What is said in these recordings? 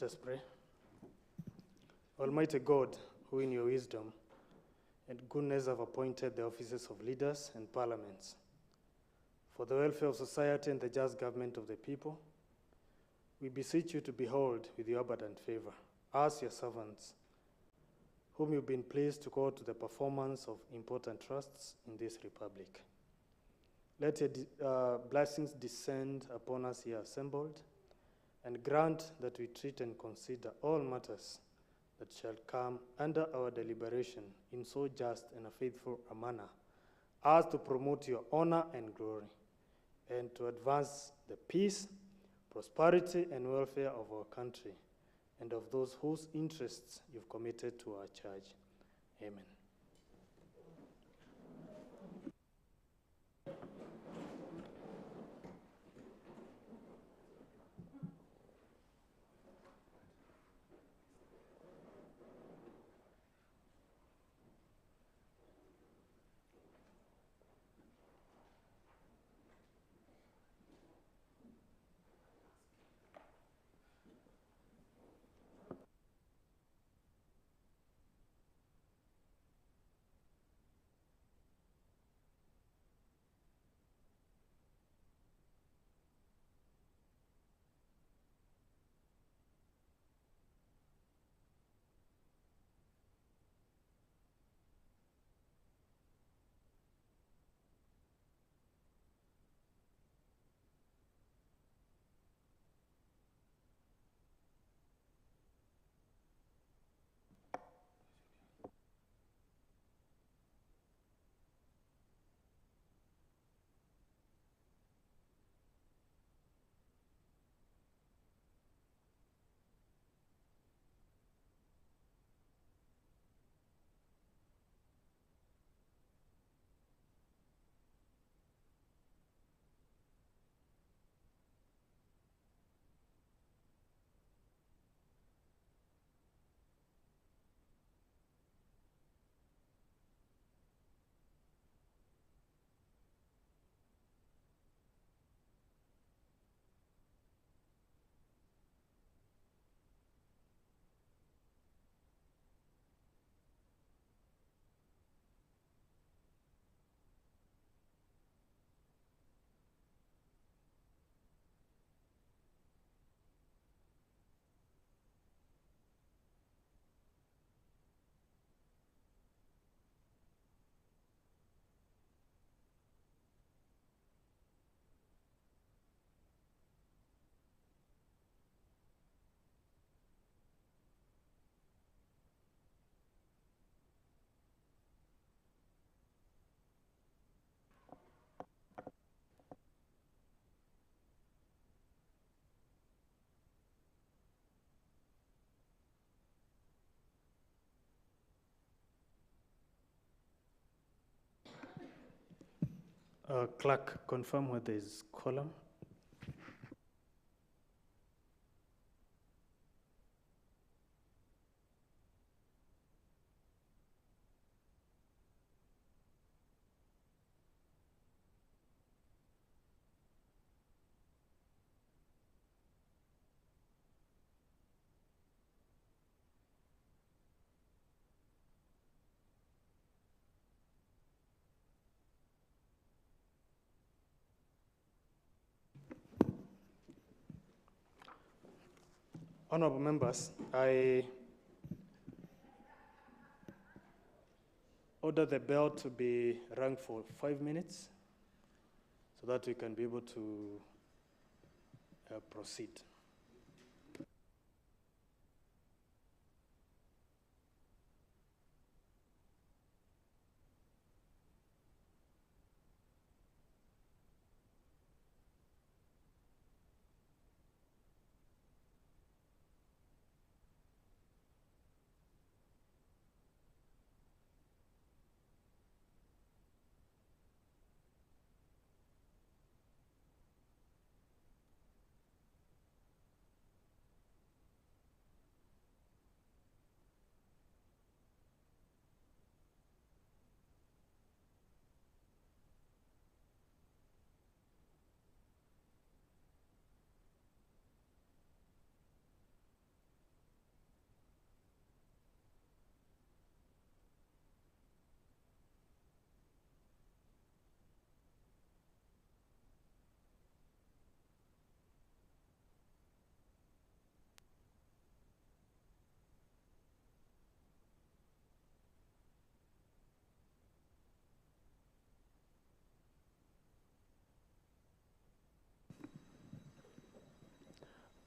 Let us pray. Almighty God, who in your wisdom and goodness have appointed the offices of leaders and parliaments for the welfare of society and the just government of the people, we beseech you to behold with your abundant favor us, your servants, whom you've been pleased to call to the performance of important trusts in this republic. Let your blessings descend upon us here assembled, and grant that we treat and consider all matters that shall come under our deliberation in so just and a faithful a manner as to promote your honor and glory, and to advance the peace, prosperity, and welfare of our country and of those whose interests you've committed to our charge. Amen. Clerk, confirm whether there is quorum. Honorable members, I order the bell to be rung for 5 minutes so that we can be able to proceed.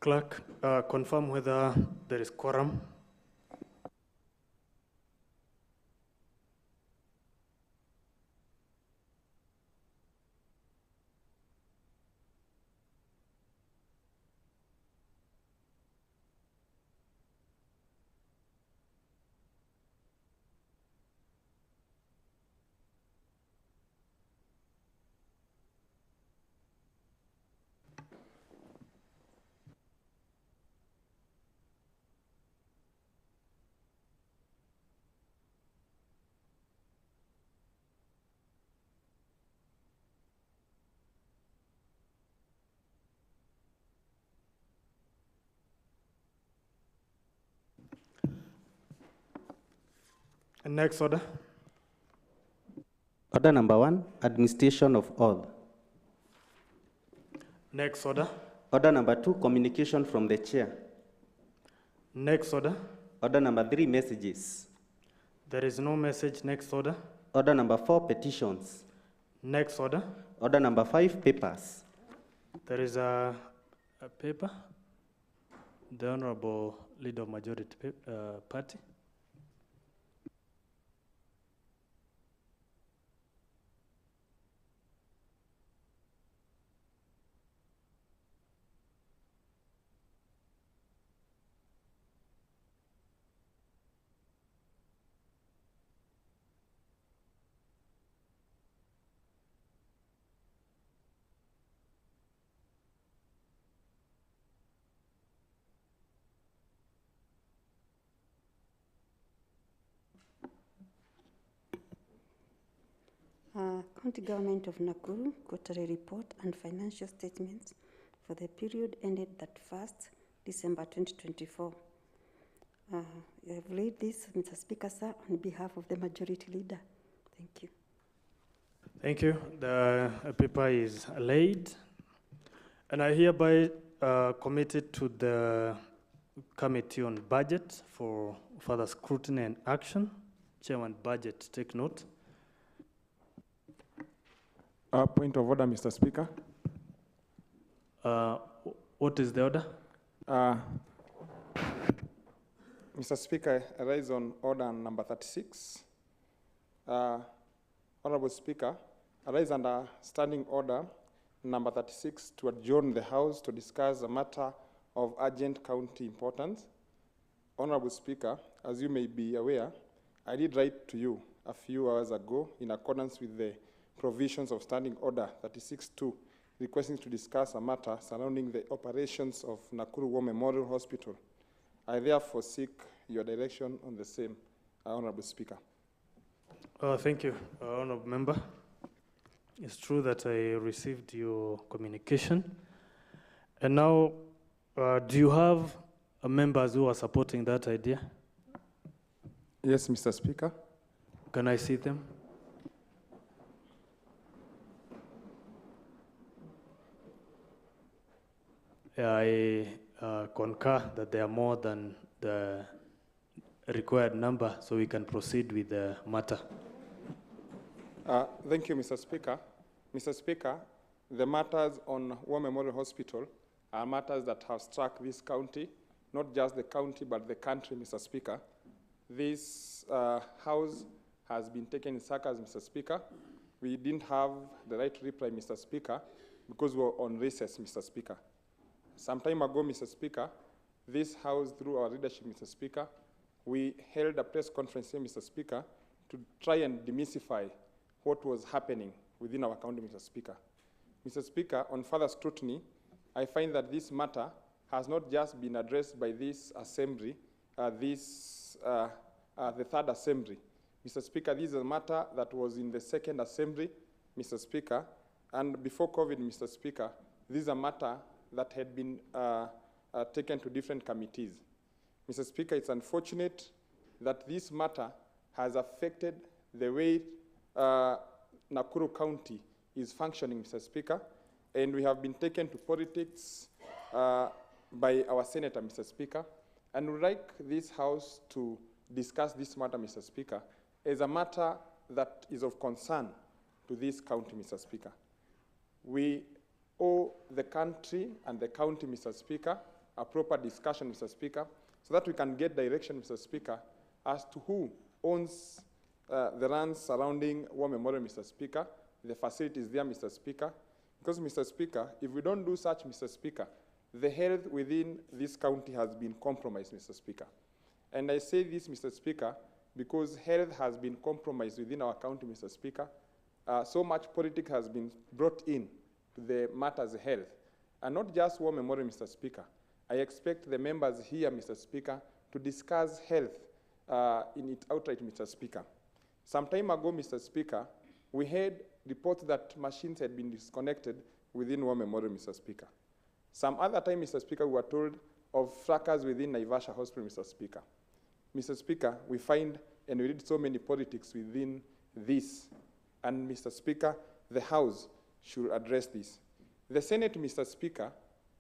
Clerk, confirm whether there is quorum. And next order. Order number 1, administration of oath. Next order. Order number 2, communication from the chair. Next order. Order number 3, messages. There is no message. Next order. Order number 4, petitions. Next order. Order number 5, papers. There is a paper. The Honorable Leader of Majority Party. County Government of Nakuru Quarterly Report and Financial Statements for the period ended 31st December 2024. I have laid this, Mr. Speaker, sir, on behalf of the Majority Leader. Thank you. Thank you. The paper is laid, and I hereby commit it to the Committee on Budget for further scrutiny and action. Chairman, Budget, take note. Point of order, Mr. Speaker. What is the order? Mr. Speaker, I rise on order number 36. Honorable Speaker, I rise under standing order number 36 to adjourn the House to discuss a matter of urgent county importance. Honorable Speaker, as you may be aware, I did write to you a few hours ago in accordance with the provisions of Standing Order 36-2, requesting to discuss a matter surrounding the operations of Nakuru War Memorial Hospital. I therefore seek your direction on the same, Honorable Speaker. Thank you, Honorable Member. It's true that I received your communication. And now, do you have members who are supporting that idea? Yes, Mr. Speaker. Can I see them? I concur that there are more than the required number, so we can proceed with the matter. Thank you, Mr. Speaker. Mr. Speaker, the matters on War Memorial Hospital are matters that have struck this county, not just the county, but the country, Mr. Speaker. This House has been taken in circles, Mr. Speaker. We didn't have the right to reply, Mr. Speaker, because we were on recess, Mr. Speaker. Some time ago, Mr. Speaker, this House, through our leadership, Mr. Speaker, we held a press conference here, Mr. Speaker, to try and demystify what was happening within our county, Mr. Speaker. Mr. Speaker, on further scrutiny, I find that this matter has not just been addressed by this assembly, the third assembly. Mr. Speaker, this is a matter that was in the second assembly, Mr. Speaker, and before COVID, Mr. Speaker, this is a matter that had been taken to different committees. Mr. Speaker, it's unfortunate that this matter has affected the way Nakuru County is functioning, Mr. Speaker, and we have been taken to politics by our senator, Mr. Speaker, and we'd like this House to discuss this matter, Mr. Speaker, as a matter that is of concern to this county, Mr. Speaker. We owe the country and the county, Mr. Speaker, a proper discussion, Mr. Speaker, so that we can get direction, Mr. Speaker, as to who owns the lands surrounding War Memorial, Mr. Speaker, the facilities there, Mr. Speaker. Because, Mr. Speaker, if we don't do such, Mr. Speaker, the health within this county has been compromised, Mr. Speaker. And I say this, Mr. Speaker, because health has been compromised within our county, Mr. Speaker. So much politics has been brought in to the matters of health. And not just War Memorial, Mr. Speaker. I expect the members here, Mr. Speaker, to discuss health in it outright, Mr. Speaker. Some time ago, Mr. Speaker, we had reports that machines had been disconnected within War Memorial, Mr. Speaker. Some other time, Mr. Speaker, we were told of fracas within Naivasha Hospital, Mr. Speaker. Mr. Speaker, we find and we read so many politics within this. And, Mr. Speaker, the House should address this. The Senate, Mr. Speaker,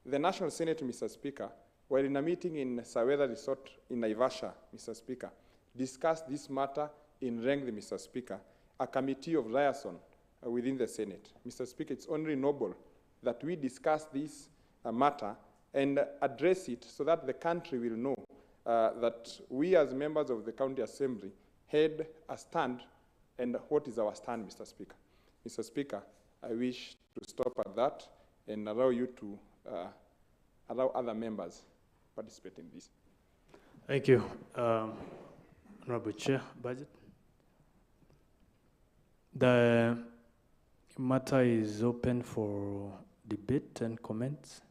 the National Senate, Mr. Speaker, while in a meeting in Saweda Resort in Naivasha, Mr. Speaker, discussed this matter in length, Mr. Speaker, a committee of liaison within the Senate. Mr. Speaker, it's only noble that we discuss this matter and address it so that the country will know that we as members of the County Assembly had a stand, and what is our stand, Mr. Speaker. Mr. Speaker, I wish to stop at that and allow you to allow other members participate in this. Thank you. Honorable Chair, Budget. The matter is open for debate and comments.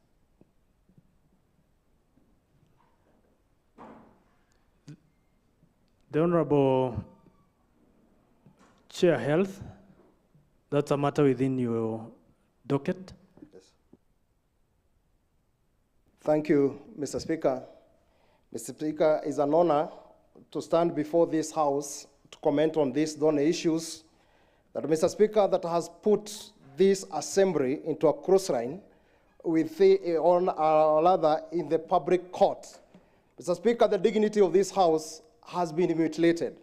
The Honorable Chair, Health, that's a matter within your docket. Yes. Thank you, Mr. Speaker. Mr. Speaker, it's an honor to stand before this House to comment on these donor issues that, Mr. Speaker, that has put this assembly into a crossline with rather in the public court. Mr. Speaker, the dignity of this House has been mutilated.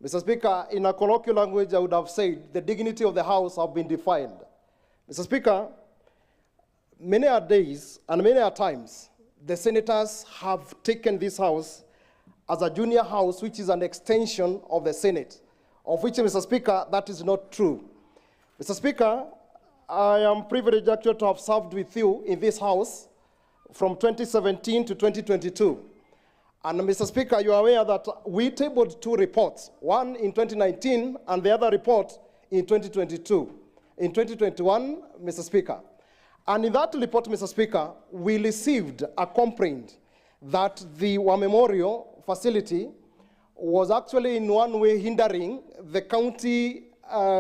Mr. Speaker, in a colloquial language, I would have said the dignity of the House have been defiled. Mr. Speaker, many a days and many a times, the senators have taken this House as a junior House, which is an extension of the Senate, of which, Mr. Speaker, that is not true. Mr. Speaker, I am privileged actually to have served with you in this House from 2017 to 2022. And, Mr. Speaker, you are aware that we tabled two reports, one in 2019 and the other report in 2022. In 2021, Mr. Speaker. And in that report, Mr. Speaker, we received a complaint that the War Memorial facility was actually in one way hindering the county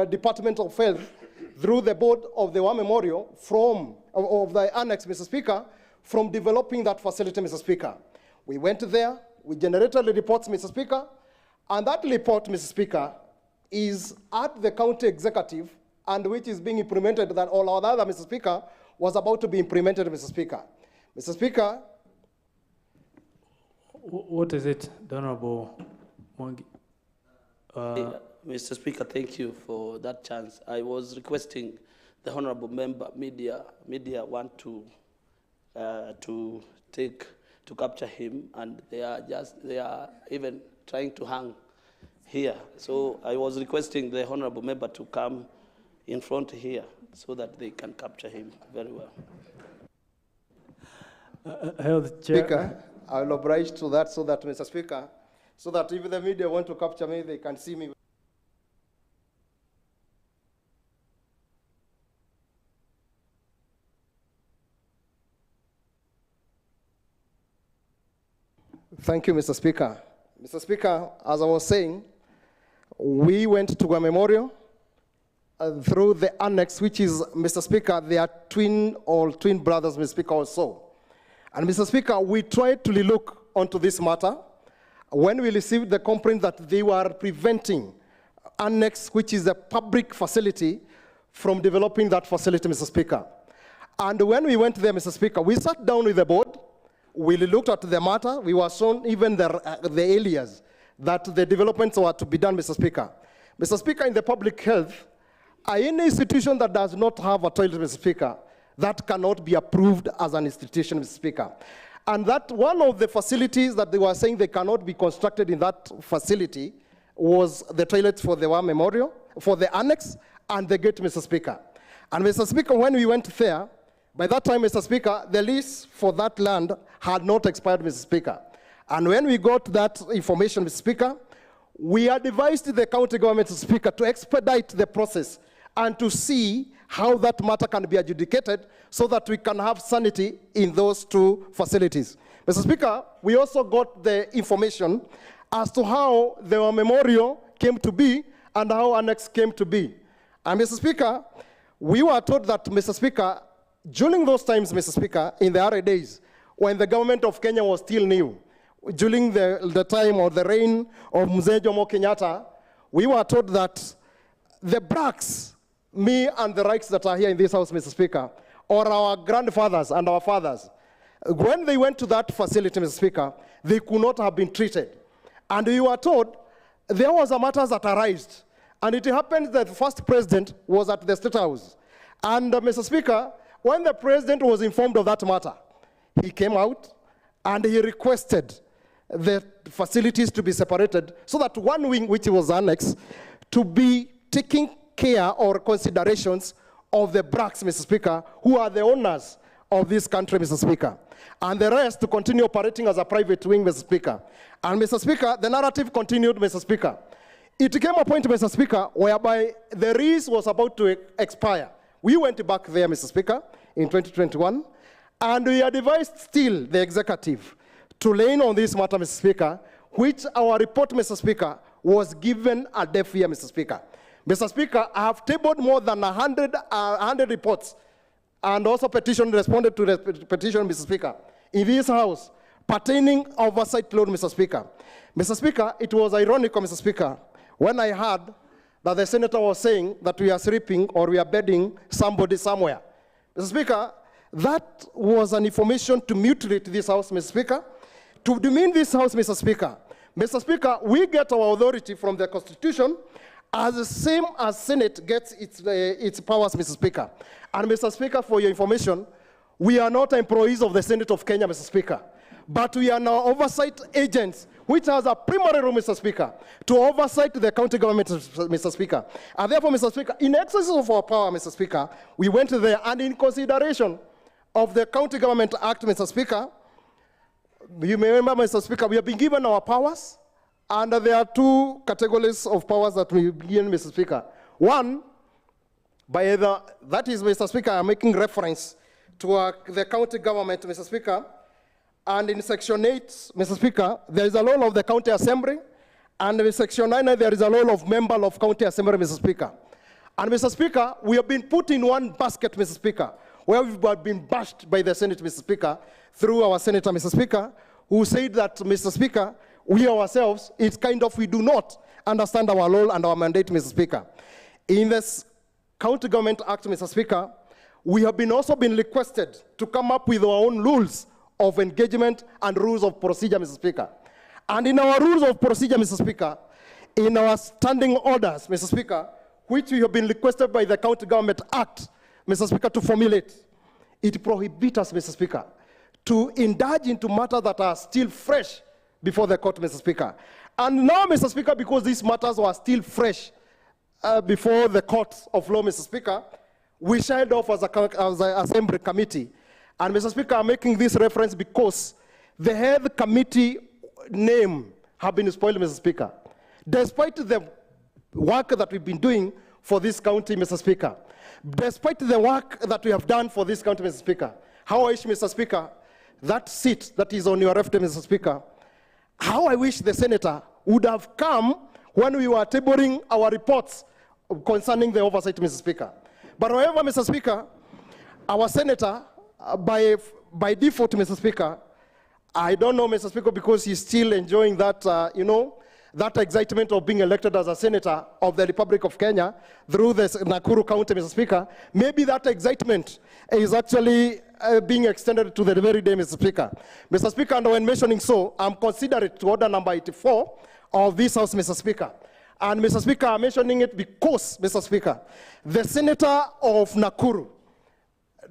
Department of Health through the board of the War Memorial of the annex, Mr. Speaker, from developing that facility, Mr. Speaker. We went there, we generated the reports, Mr. Speaker, and that report, Mr. Speaker, is at the county executive and which is being implemented, that all other, Mr. Speaker, was about to be implemented, Mr. Speaker. Mr. Speaker. What is it, the Honorable Mwangi? Mr. Speaker, thank you for that chance. I was requesting the Honorable Member, media want to capture him, and they are even trying to hang here. So I was requesting the Honorable Member to come in front here so that they can capture him very well. Health Chair. Speaker, I will oblige to that so that, Mr. Speaker, so that if the media want to capture me, they can see me. Thank you, Mr. Speaker. Mr. Speaker, as I was saying, we went to a memorial through the annex, which is, Mr. Speaker, they are twin brothers, Mr. Speaker, also. And, Mr. Speaker, we tried to look onto this matter when we received the complaint that they were preventing annex, which is a public facility, from developing that facility, Mr. Speaker. And when we went there, Mr. Speaker, we sat down with the board, we looked at the matter, we were shown even the areas that the developments were to be done, Mr. Speaker. Mr. Speaker, in the public health, any institution that does not have a toilet, Mr. Speaker, that cannot be approved as an institution, Mr. Speaker. And that one of the facilities that they were saying they cannot be constructed in that facility was the toilets for the War Memorial, for the annex, and the gate, Mr. Speaker. And Mr. Speaker, when we went there, by that time, Mr. Speaker, the lease for that land had not expired, Mr. Speaker. And when we got that information, Mr. Speaker, we advised the county government, Mr. Speaker, to expedite the process and to see how that matter can be adjudicated so that we can have sanity in those two facilities. Mr. Speaker, we also got the information as to how the memorial came to be and how annex came to be. And Mr. Speaker, we were told that, Mr. Speaker, during those times, Mr. Speaker, in the early days, when the government of Kenya was still new, during the time or the reign of Mzee Jomo Kenyatta, we were told that the blacks, me and the rights that are here in this house, Mr. Speaker, or our grandfathers and our fathers, when they went to that facility, Mr. Speaker, they could not have been treated. And we were told there was a matter that arose. And it happened that the first president was at the State House. And Mr. Speaker, when the president was informed of that matter, he came out and he requested the facilities to be separated so that one wing, which was annexed, to be taking care or considerations of the blacks, Mr. Speaker, who are the owners of this country, Mr. Speaker. And the rest to continue operating as a private wing, Mr. Speaker. And Mr. Speaker, the narrative continued, Mr. Speaker. It came a point, Mr. Speaker, whereby the lease was about to expire. We went back there, Mr. Speaker, in 2021, and we advised still the executive to lay in on this matter, Mr. Speaker, which our report, Mr. Speaker, was given a deaf ear, Mr. Speaker. Mr. Speaker, I have tabled more than 100 reports and also responded to the petition, Mr. Speaker, in this house pertaining oversight load, Mr. Speaker. Mr. Speaker, it was ironical, Mr. Speaker, when I heard that the senator was saying that we are sleeping or we are bedding somebody somewhere. Mr. Speaker, that was an information to mutilate this house, Mr. Speaker, to demean this house, Mr. Speaker. Mr. Speaker, we get our authority from the Constitution as the same as Senate gets its powers, Mr. Speaker. And Mr. Speaker, for your information, we are not employees of the Senate of Kenya, Mr. Speaker, but we are now oversight agents, which has a primary role, Mr. Speaker, to oversight the county government, Mr. Speaker. And therefore, Mr. Speaker, in excess of our power, Mr. Speaker, we went there and in consideration of the County Government Act, Mr. Speaker, you may remember, Mr. Speaker, we have been given our powers, and there are two categories of powers that we begin, Mr. Speaker. One, that is, Mr. Speaker, I'm making reference to the county government, Mr. Speaker, and in Section 8, Mr. Speaker, there is a role of the county assembly, and in Section 9, there is a role of member of county assembly, Mr. Speaker. And Mr. Speaker, we have been put in one basket, Mr. Speaker, where we've been bashed by the Senate, Mr. Speaker, through our senator, Mr. Speaker, who said that, Mr. Speaker, we ourselves, it's kind of, we do not understand our role and our mandate, Mr. Speaker. In this County Government Act, Mr. Speaker, we have also been requested to come up with our own rules of engagement and rules of procedure, Mr. Speaker. And in our rules of procedure, Mr. Speaker, in our standing orders, Mr. Speaker, which we have been requested by the County Government Act, Mr. Speaker, to formulate, it prohibits us, Mr. Speaker, to indulge into matters that are still fresh before the court, Mr. Speaker. And now, Mr. Speaker, because these matters were still fresh before the court of law, Mr. Speaker, we shied off as an assembly committee. And Mr. Speaker, I'm making this reference because the head committee name have been spoiled, Mr. Speaker. Despite the work that we've been doing for this county, Mr. Speaker, despite the work that we have done for this county, Mr. Speaker, how I wish, Mr. Speaker, that seat that is on your left, Mr. Speaker, how I wish the senator would have come when we were tabling our reports concerning the oversight, Mr. Speaker. But however, Mr. Speaker, our senator, by default, Mr. Speaker, I don't know, Mr. Speaker, because he's still enjoying that, that excitement of being elected as a senator of the Republic of Kenya through the Nakuru County, Mr. Speaker. Maybe that excitement is actually being extended to the very day, Mr. Speaker. Mr. Speaker, and when mentioning so, I'm considerate to order number 84 of this House, Mr. Speaker. And Mr. Speaker, I'm mentioning it because, Mr. Speaker, the senator of Nakuru,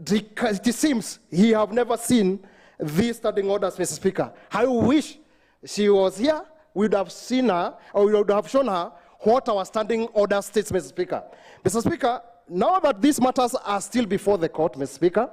it seems he have never seen these standing orders, Mr. Speaker. I wish she was here. We would have seen her, or we would have shown her what our standing order states, Mr. Speaker. Mr. Speaker, now that these matters are still before the court, Mr. Speaker,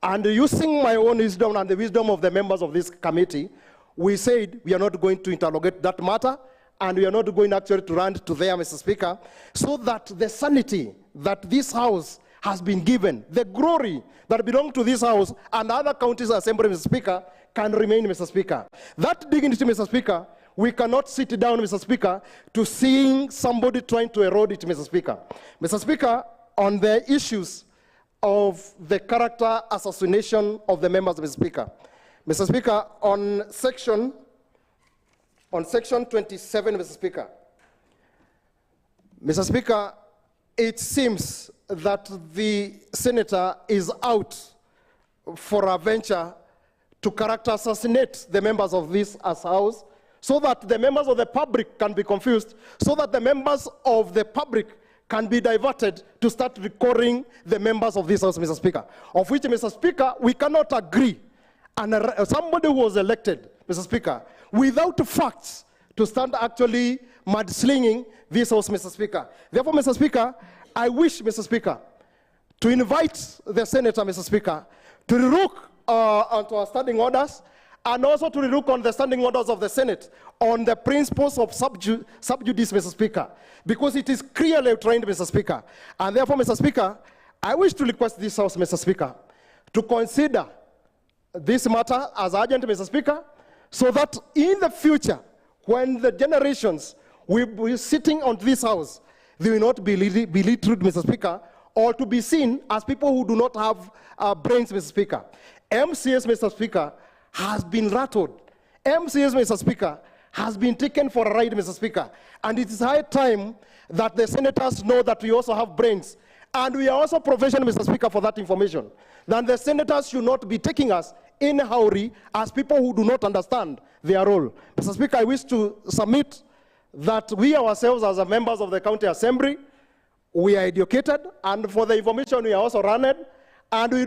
and using my own wisdom and the wisdom of the members of this committee, we said we are not going to interrogate that matter, and we are not going actually to run to there, Mr. Speaker, so that the sanity that this House has been given, the glory that belongs to this House and other counties assembly, Mr. Speaker, can remain, Mr. Speaker. That dignity, Mr. Speaker, we cannot sit down, Mr. Speaker, to seeing somebody trying to erode it, Mr. Speaker. Mr. Speaker, on the issues of the character assassination of the members, Mr. Speaker. Mr. Speaker, on section 27, Mr. Speaker. Mr. Speaker, it seems that the senator is out for a venture to character assassinate the members of this House, so that the members of the public can be confused, so that the members of the public can be diverted to start recalling the members of this House, Mr. Speaker, of which, Mr. Speaker, we cannot agree. And somebody who was elected, Mr. Speaker, without facts, to stand actually mudslinging this House, Mr. Speaker. Therefore, Mr. Speaker, I wish, Mr. Speaker, to invite the senator, Mr. Speaker, to look onto our standing orders, and also to look on the standing orders of the Senate on the principles of sub judice, Mr. Speaker, because it is clearly trained, Mr. Speaker. And therefore, Mr. Speaker, I wish to request this House, Mr. Speaker, to consider this matter as urgent, Mr. Speaker, so that in the future, when the generations will be sitting on this House, they will not be belittled, Mr. Speaker, or to be seen as people who do not have brains, Mr. Speaker. MCS, Mr. Speaker, has been rattled. MCS, Mr. Speaker, has been taken for a ride, Mr. Speaker. And it is high time that the senators know that we also have brains. And we are also professional, Mr. Speaker, for that information. Then the senators should not be taking us in a hurry as people who do not understand their role. Mr. Speaker, I wish to submit that we ourselves as members of the county assembly, we are educated, and for the information we are also running, and we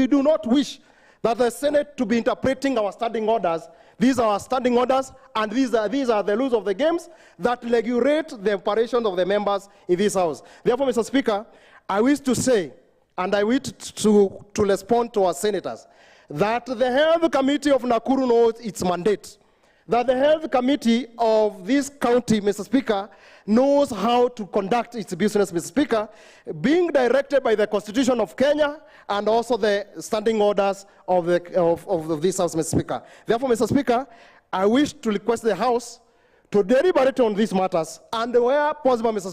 do not wish that the Senate to be interpreting our standing orders. These are our standing orders, and these are the rules of the games that regulate the operations of the members in this House. Therefore, Mr. Speaker, I wish to say, and I wish to respond to our senators, that the Health Committee of Nakuru knows its mandate, that the Health Committee of this county, Mr. Speaker, knows how to conduct its business, Mr. Speaker, being directed by the Constitution of Kenya and also the standing orders of this House, Mr. Speaker. Therefore, Mr. Speaker, I wish to request the House to deliberate on these matters, and where possible, Mr.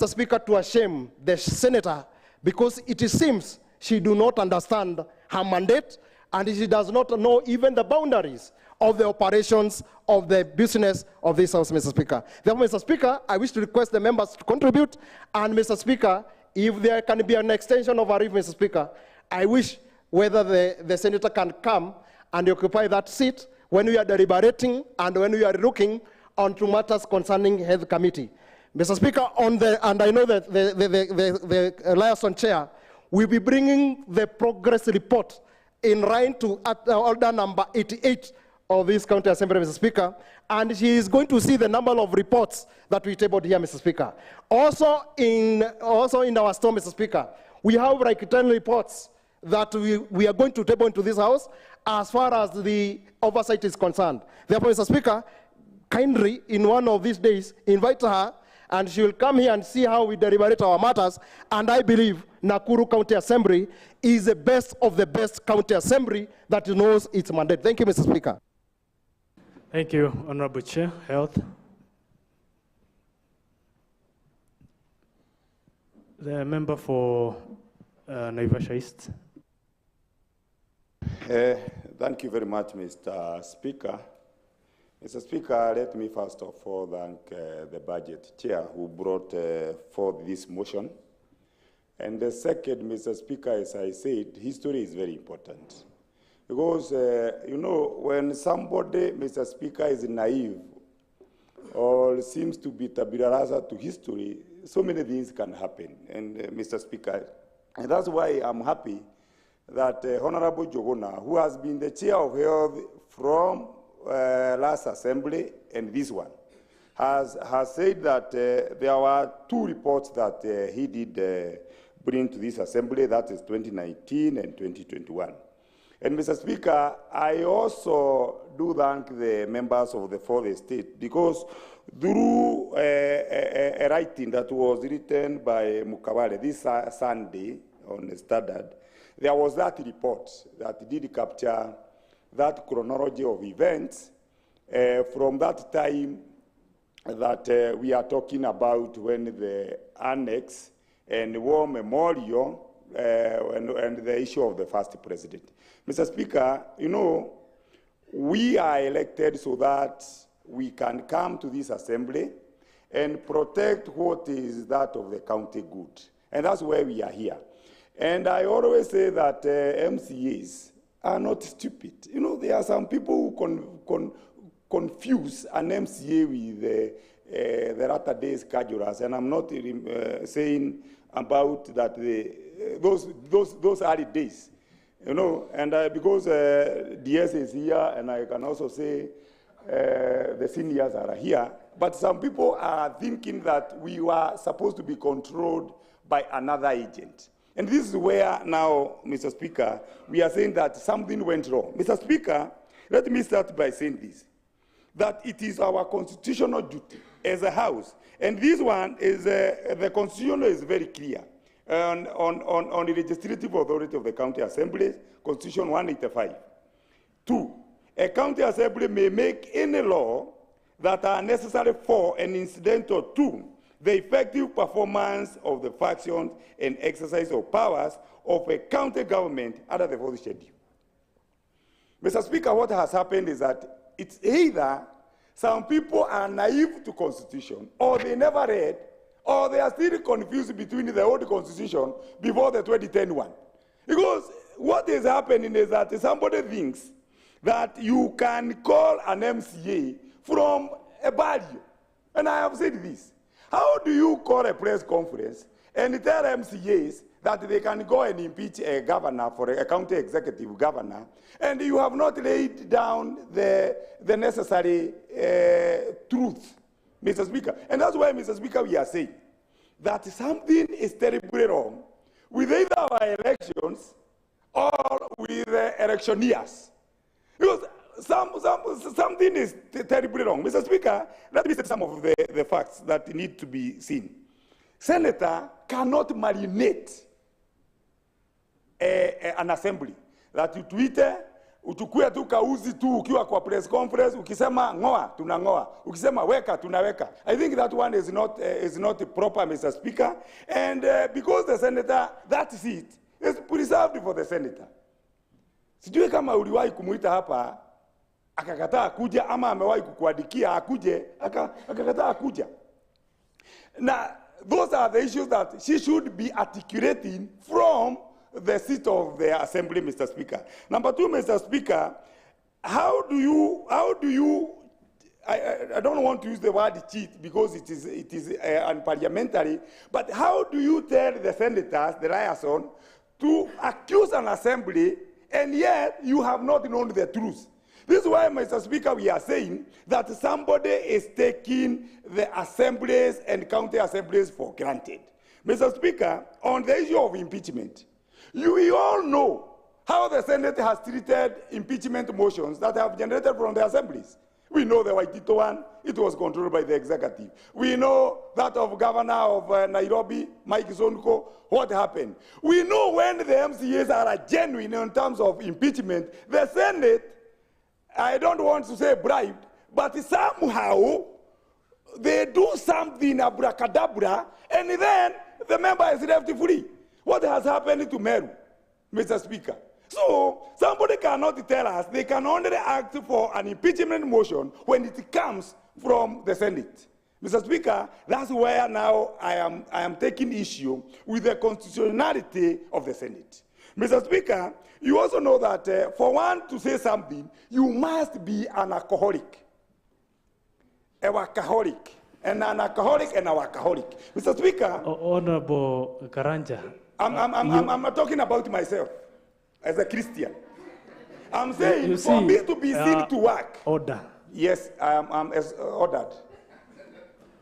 Speaker, to shame the senator, because it seems she do not understand her mandate, and she does not know even the boundaries of the operations of the business of this House, Mr. Speaker. Therefore, Mr. Speaker, I wish to request the members to contribute, and Mr. Speaker, if there can be an extension of our leave, Mr. Speaker, I wish whether the senator can come and occupy that seat when we are deliberating and when we are looking onto matters concerning Health Committee. Mr. Speaker, and I know that the liaison chair will be bringing the progress report in line to order number 88 of this county assembly, Mr. Speaker, and she is going to see the number of reports that we tabled here, Mr. Speaker. Also in our store, Mr. Speaker, we have like 10 reports that we are going to table into this House as far as the oversight is concerned. Therefore, Mr. Speaker, kindly, in one of these days, invite her, and she will come here and see how we deliberate our matters, and I believe Nakuru County Assembly is the best of the best county assembly that knows its mandate. Thank you, Mr. Speaker. Thank you, Honorable Chair. Health. The member for Naivasha East. Thank you very much, Mr. Speaker. Mr. Speaker, let me first of all thank the budget chair who brought forth this motion. And the second, Mr. Speaker, as I said, history is very important. Because, you know, when somebody, Mr. Speaker, is naive or seems to be tabula rasa to history, so many things can happen. And Mr. Speaker, and that's why I'm happy that Honorable Jogona, who has been the chair of health from last assembly and this one, has said that there were 2 reports that he did bring to this assembly, that is 2019 and 2021. And Mr. Speaker, I also do thank the members of the fourth estate, because through a writing that was written by Mukawale this Sunday on the Standard, there was that report that did capture that chronology of events from that time that we are talking about, when the annex and war memorial and the issue of the first president. Mr. Speaker, you know, we are elected so that we can come to this assembly and protect what is that of the county good. And that's why we are here. And I always say that MCAs are not stupid. You know, there are some people who confuse an MCA with the latter days casualers, and I'm not saying about that those early days, you know, and because DS is here, and I can also say the seniors are here, but some people are thinking that we were supposed to be controlled by another agent. And this is where now, Mr. Speaker, we are saying that something went wrong. Mr. Speaker, let me start by saying this, that it is our constitutional duty as a House, and this one is, the Constitution is very clear on the legislative authority of the county assemblies, Constitution 185. 2, a county assembly may make any law that are necessary for and incidental to the effective performance of the functions and exercise of powers of a county government under the 4th schedule. Mr. Speaker, what has happened is that it's either some people are naive to Constitution, or they never read, or they are still confused between the old Constitution before the 2010 one. Because what is happening is that somebody thinks that you can call an MCA from a barrio. And I have said this. How do you call a press conference and tell MCAs that they can go and impeach a governor, for a county executive governor, and you have not laid down the necessary truth, Mr. Speaker? And that's why, Mr. Speaker, we are saying that something is terribly wrong with either our elections or with the electioneers. Because something is terribly wrong. Mr. Speaker, let me say some of the facts that need to be seen. Senator cannot marinate an assembly. That utuite, utukue tu kauzi tu ukiwa kwa press conference, ukisema ngoa, tunangoa. Ukisema weka, tunaweka. I think that one is not proper, Mr. Speaker. And because the senator, that seat is preserved for the senator. Sijui kama uliwahi kumuita hapa, akakataa kuja, ama amewahi kukuadikia akuje, akakataa kuja. Now, those are the issues that she should be articulating from the seat of the assembly, Mr. Speaker. Number 2, Mr. Speaker, how do you, I don't want to use the word cheat because it is unparliamentary, but how do you tell the senators, the liaison, to accuse an assembly, and yet you have not known the truth? This is why, Mr. Speaker, we are saying that somebody is taking the assemblies and county assemblies for granted. Mr. Speaker, on the issue of impeachment, we all know how the Senate has treated impeachment motions that have generated from the assemblies. We know the Waitito one, it was controlled by the executive. We know that of Governor of Nairobi, Mike Sonko, what happened. We know when the MCAs are genuine in terms of impeachment, the Senate, I don't want to say bribed, but somehow they do something abracadabra, and then the member is left free. What has happened to Meru, Mr. Speaker? So somebody cannot tell us they can only act for an impeachment motion when it comes from the Senate. Mr. Speaker, that's where now I am taking issue with the constitutionality of the Senate. Mr. Speaker, you also know that for one to say something, you must be an alcoholic. A workaholic. And an alcoholic and a workaholic. Mr. Speaker. Honorable Karanja. I'm talking about myself. as a Christian. I'm saying You for see, me to be seen to work. Order. Yes, I'm as ordered.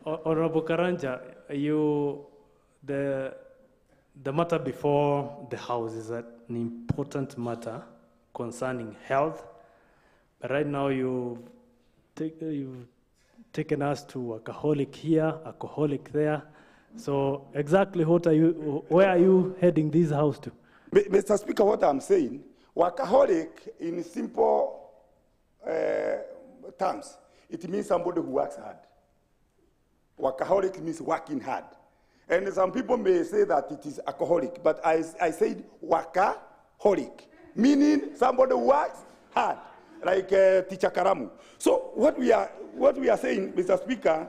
Honorable Karanja, the matter before the House is an important matter concerning health. But right now you've taken us to alcoholic here, alcoholic there. So exactly where are you heading this House to? Mr. Speaker, what I'm saying, workaholic in simple terms, it means somebody who works hard. Workaholic means working hard. And some people may say that it is alcoholic, but I said workaholic, meaning somebody who works hard, like Teacher Karamu. So what we are saying, Mr. Speaker,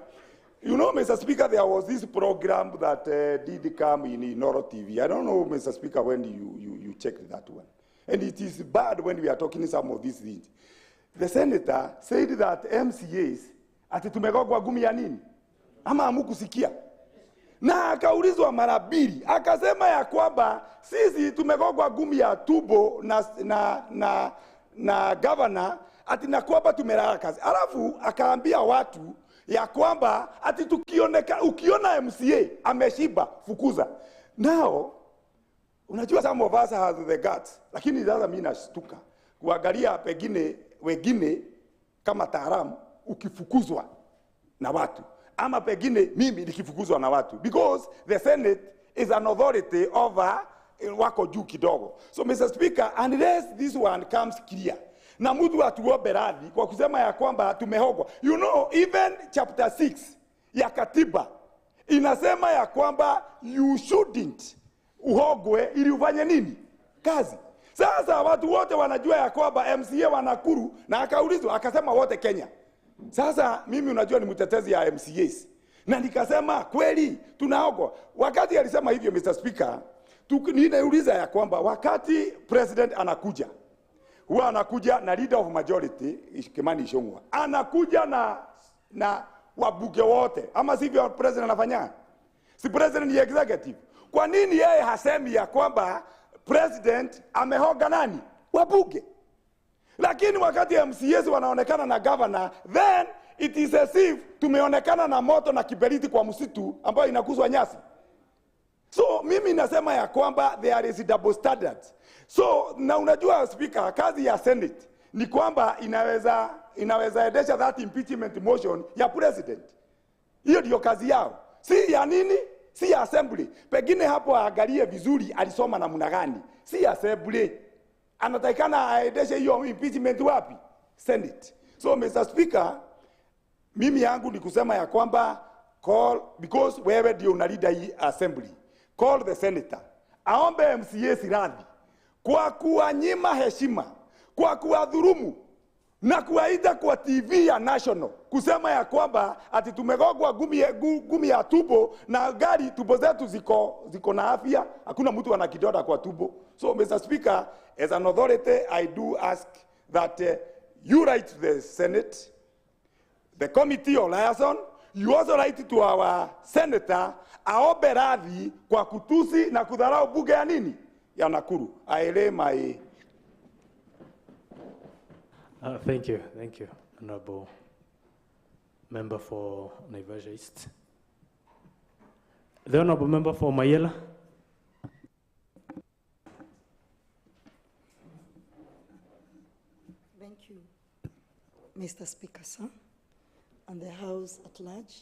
you know, Mr. Speaker, there was this program that did come in Noro TV. I don't know, Mr. Speaker, when you checked that one. And it is bad when we are talking some of these things. The senator said that MCAs, ati tumegogwa gumi ya nini? Ama hamukusikia? Na akaulizwa mara mbili, akasema ya kwamba sisi tumegogwa gumi ya tubo na governor, ati na kwamba tumelala kazi. Alafu akaambia watu ya kwamba ati ukiona MCA ameshiba fukuza. Now, unajua some of us have the guts, lakini sasa mimi nashtuka kuangalia pengine wengine kama taalamu ukifukuzwa na watu, ama pengine mimi nikifukuzwa na watu, because the Senate is an authority over wako juu kidogo. So Mr. Speaker, unless this one comes clear, na mtu atuombe radhi kwa kusema ya kwamba tumehogwa. You know, even chapter 6 ya katiba inasema ya kwamba you shouldn't uhogwe ili ufanye nini? Kazi. Sasa watu wote wanajua ya kwamba MCA wa Nakuru, na akaulizwa akasema wote Kenya. Sasa mimi unajua ni mtetezi ya MCAs. Na nikasema kweli tunaogwa. Wakati alisema hivyo Mr. Speaker, ninauliza ya kwamba wakati president anakuja, huwa anakuja na leader of majority, Kimani Ichung'wah, anakuja na wabunge wote, ama sivyo president anafanya? Si president ni executive. Kwa nini yeye hasemi ya kwamba president amehoga nani? Wabunge. Lakini wakati MCAs wanaonekana na governor, then it is as if tumeonekana na moto na kiberiti kwa msitu ambayo inakuzwa nyasi. So mimi nasema ya kwamba there is double standards. So na unajua speaker, kazi ya Senate ni kwamba inaweza endesha that impeachment motion ya president. Hiyo ndio kazi yao. Si ya nini? Si ya assembly. Pengine hapo aangalie vizuri alisoma namna gani. Si assembly. Anatakikana aendeshe hiyo impeachment wapi? Senate. So Mr. Speaker, mimi yangu ni kusema ya kwamba call, because wewe ndio unalida hii assembly, call the senator, aombe MCAs radhi kwa kuwanyima heshima, kwa kuwadhulumu na kuwaita kwa TV ya national kusema ya kwamba ati tumegogwa gumi ya tubo na gari tubo zetu ziko na afya, hakuna mtu ana kidonda kwa tubo. So Mr. Speaker, as an authority, I do ask that you write to the Senate, the committee or liaison, you also write to our senator, aombe radhi kwa kutusi na kudharau bunge ya nini? Ya Nakuru. I lay my... Thank you, Honorable Member for Naivasha East. The Honorable Member for Mayela. Thank you, Mr. Speaker, sir, and the House at large.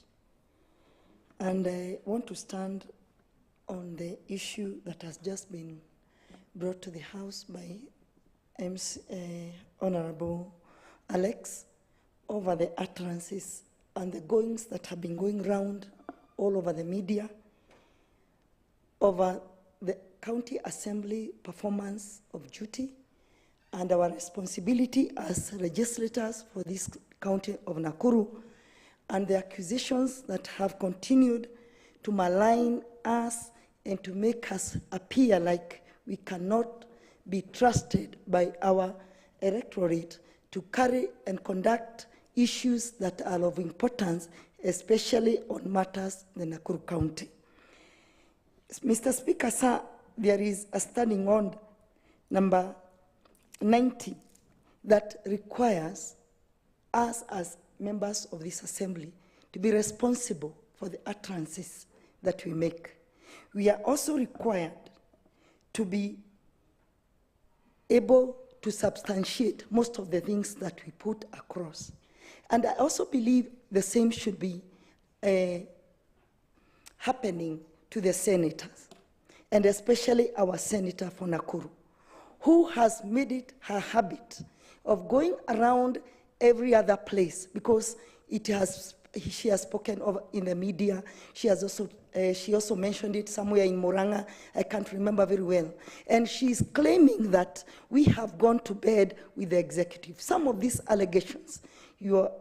And I want to stand on the issue that has just been brought to the House by Honorable Alex over the utterances and the goings that have been going round all over the media over the County Assembly performance of duty and our responsibility as legislators for this county of Nakuru, and the accusations that have continued to malign us and to make us appear like we cannot be trusted by our electorate to carry and conduct issues that are of importance, especially on matters in the Nakuru County. Mr. Speaker, sir, there is a standing order number 90 that requires us as members of this assembly to be responsible for the utterances that we make. We are also required to be able to substantiate most of the things that we put across. And I also believe the same should be happening to the senators, and especially our senator for Nakuru, who has made it her habit of going around every other place because she has spoken of in the media. She also mentioned it somewhere in Moranga. I can't remember very well. And she's claiming that we have gone to bed with the executive. Some of these allegations, Your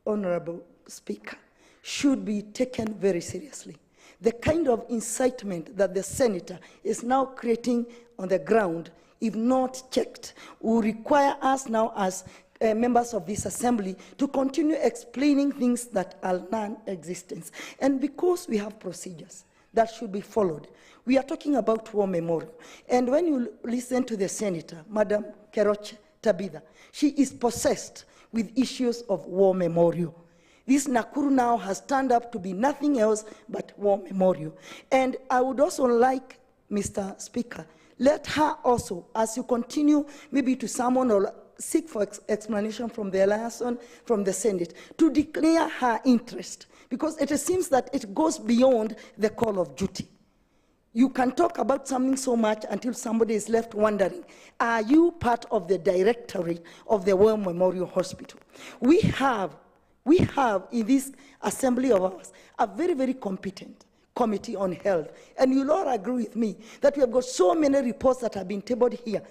Honorable Speaker, should be taken very seriously. The kind of incitement that the senator is now creating on the ground, if not checked, will require us now as members of this assembly to continue explaining things that are non-existent. And because we have procedures that should be followed, we are talking about war memorial. And when you listen to the senator, Madam Keroche Tabitha, she is possessed with issues of war memorial. This Nakuru now has turned up to be nothing else but war memorial. And I would also like, Mr. Speaker, let her also, as you continue maybe to summon or seek for explanation from the liaison, from the Senate, to declare her interest, because it seems that it goes beyond the call of duty. You can talk about something so much until somebody is left wondering, are you part of the directory of the War Memorial Hospital? We have in this assembly of ours a very, very competent Committee on Health. And you'll all agree with me that we have got so many reports that have been tabled here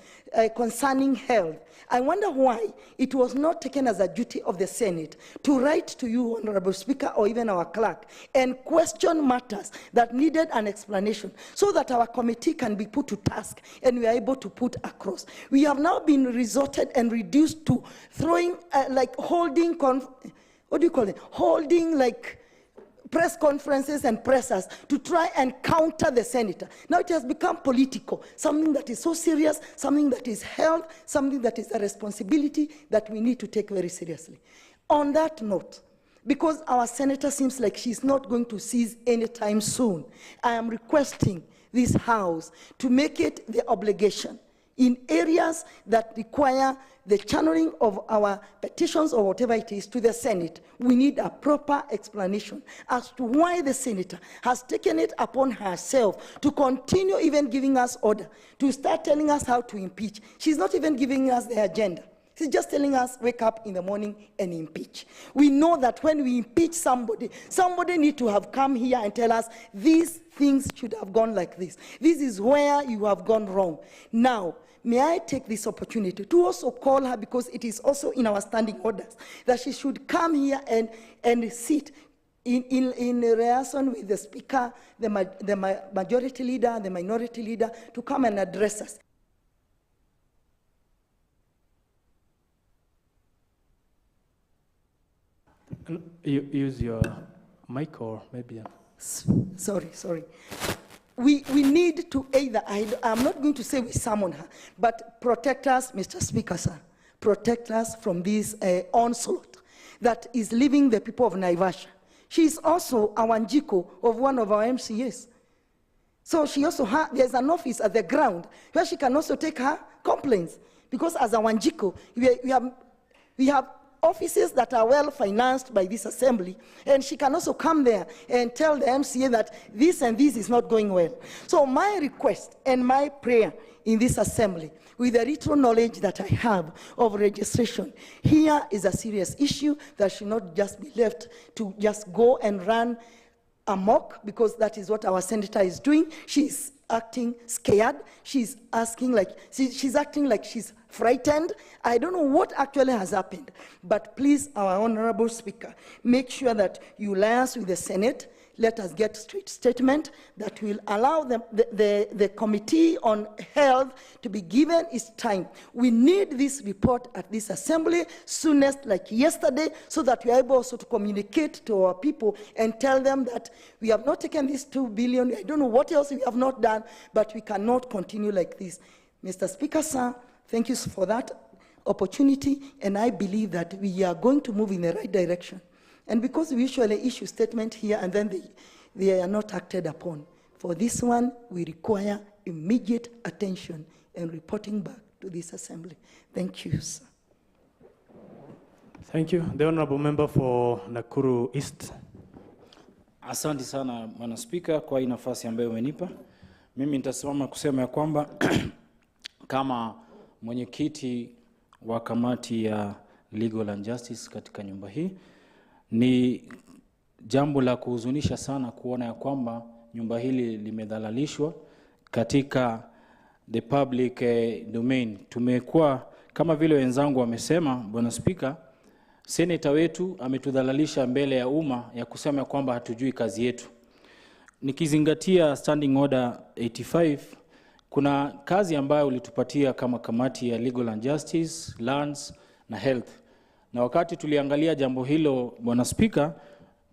concerning health. I wonder why it was not taken as a duty of the Senate to write to you, Honorable Speaker, or even our clerk, and question matters that needed an explanation so that our committee can be put to task and we are able to put across. We have now been resorted and reduced to throwing, holding press conferences and pressers to try and counter the senator. Now it has become political, something that is so serious, something that is held, something that is a responsibility that we need to take very seriously. On that note, because our senator seems like she's not going to cease anytime soon, I am requesting this House to make it the obligation in areas that require the channeling of our petitions or whatever it is to the Senate. We need a proper explanation as to why the senator has taken it upon herself to continue even giving us order, to start telling us how to impeach. She's not even giving us the agenda. She's just telling us, wake up in the morning and impeach. We know that when we impeach somebody needs to have come here and tell us, these things should have gone like this. This is where you have gone wrong. Now, may I take this opportunity to also call her, because it is also in our standing orders, that she should come here and sit in liaison with the Speaker, the majority leader, the minority leader, to come and address us. You use your mic, or maybe... Sorry. We need to either, I'm not going to say we summon her, but protect us, Mr. Speaker, sir. Protect us from this onslaught that is leaving the people of Naivasha. She is also a Wanjiko of one of our MCAs. So she also there's an office at the ground where she can also take her complaints. Because as a Wanjiko, we have offices that are well financed by this assembly, and she can also come there and tell the MCA that this and this is not going well. So my request and my prayer in this assembly, with the retro knowledge that I have of registration, here is a serious issue that should not just be left to just go and run amok, because that is what our senator is doing. She's acting scared. She's acting like she's frightened. I don't know what actually has happened. But please, our Honorable Speaker, make sure that you liaise with the Senate. Let us get straight statement that will allow the Committee on Health to be given its time. We need this report at this assembly soonest, like yesterday, so that we are able also to communicate to our people and tell them that we have not taken this 2 billion. I don't know what else we have not done, but we cannot continue like this. Mr. Speaker, sir, thank you for that opportunity, and I believe that we are going to move in the right direction. And because we usually issue statement here and then they are not acted upon, for this one, we require immediate attention and reporting back to this assembly. Thank you, sir. Thank you. The Honorable Member for Nakuru East. Asante sana Bwana Spika kwa hii nafasi ambayo umenipa. Mimi nitasimama kusema ya kwamba kama mwenyekiti wa kamati ya Legal and Justice katika nyumba hii, ni jambo la kuhuzunisha sana kuona ya kwamba nyumba hili limedhalalishwa katika the public domain. Tumekuwa kama vile wenzangu wamesema, Bwana Spika, Senator wetu ametudhalalisha mbele ya umma ya kusema kwamba hatujui kazi yetu. Nikizingatia standing order 85, kuna kazi ambayo ulitupatia kama kamati ya Legal and Justice, Lands na Health. Na wakati tuliangalia jambo hilo, Bwana Spika,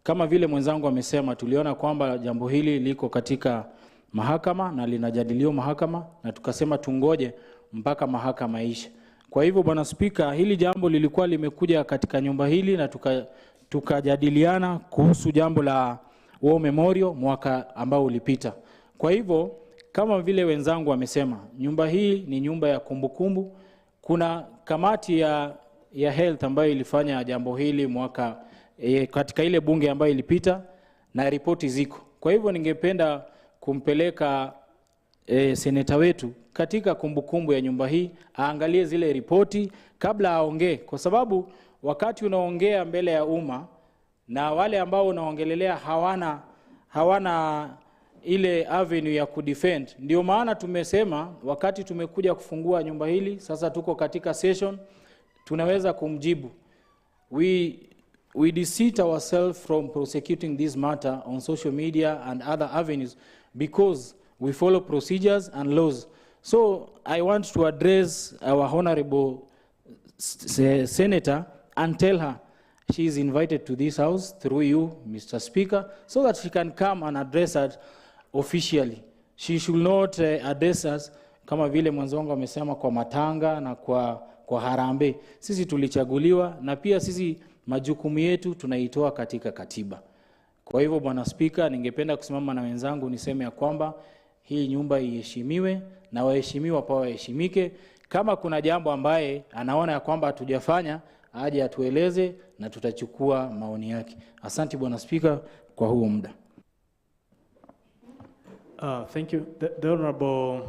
kama vile mwenzangu amesema, tuliona kwamba jambo hili liko katika mahakama na linajadiliwa mahakama, na tukasema tungoje mpaka mahakama ishe. Kwa hivyo Bwana Spika, hili jambo lilikuwa limekuja katika nyumba hili na tukajadiliana kuhusu jambo la War Memorial mwaka ambao ulipita. Kwa hivyo kama vile wenzangu wamesema, nyumba hii ni nyumba ya kumbukumbu. Kuna kamati ya health ambayo ilifanya jambo hili mwaka katika ile bunge ambayo ilipita na ripoti ziko. Kwa hivyo ningependa kumpeleka seneta wetu katika kumbukumbu ya nyumba hii, aangalie zile ripoti kabla aongee, kwa sababu wakati unaongea mbele ya umma na wale ambao unaongelelea hawana ile avenue ya kudefend. Ndio maana tumesema wakati tumekuja kufungua nyumba hili, sasa tuko katika session, tunaweza kumjibu. We deceit ourselves from prosecuting this matter on social media and other avenues because we follow procedures and laws. So I want to address our honorable senator and tell her she is invited to this house through you, Mr. Speaker, so that she can come and address us officially. She should not address us kama vile mwanzongo amesema kwa matanga na kwa harambe. Sisi tulichaguliwa na pia sisi majukumu yetu tunaitoa katika katiba. Kwa hivyo Bwana Speaker, ningependa kusimama na wenzangu niseme ya kwamba hii nyumba iheshimiwe na waheshimiwa pa waheshimike. Kama kuna jambo ambaye anaona ya kwamba hatujafanya, aje atueleze na tutachukua maoni yake. Asante Bwana Speaker kwa huo muda. Thank you. The Honorable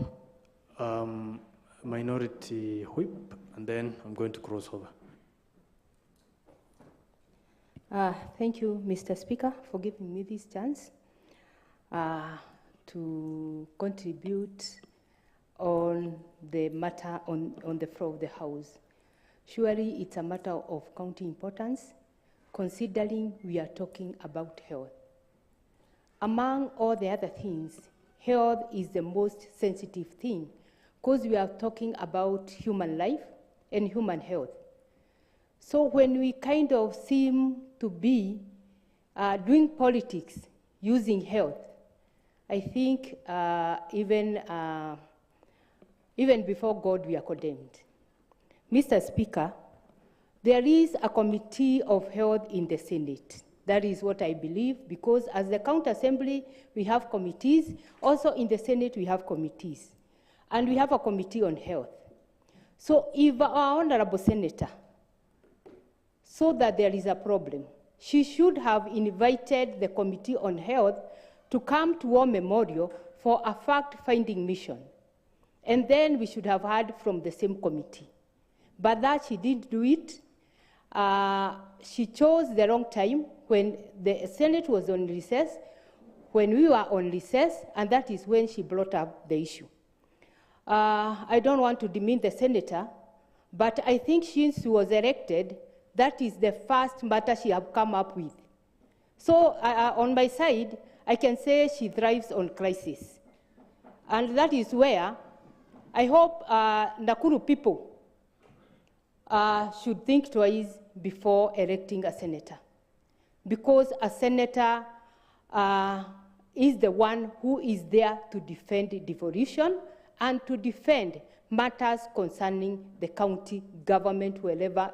Minority Whip, and then I'm going to cross over. Thank you, Mr. Speaker, for giving me this chance to contribute on the matter on the floor of the House. Surely it's a matter of county importance, considering we are talking about health. Among all the other things, health is the most sensitive thing because we are talking about human life and human health. So when we kind of seem to be doing politics using health, I think even before God we are condemned. Mr. Speaker, there is a committee of health in the Senate. That is what I believe, because as the county assembly, we have committees. Also in the Senate, we have committees. And we have a committee on health. So if our honorable senator saw that there is a problem, she should have invited the Committee on Health to come to War Memorial for a fact-finding mission. And then we should have heard from the same committee. But that she didn't do it. She chose the wrong time when the Senate was on recess, when we were on recess, and that is when she brought up the issue. I don't want to demean the senator, but I think since she was elected, that is the first matter she has come up with. So on my side, I can say she thrives on crisis. And that is where I hope Nakuru people should think twice before electing a senator. Because a senator is the one who is there to defend devolution and to defend matters concerning the county government, wherever,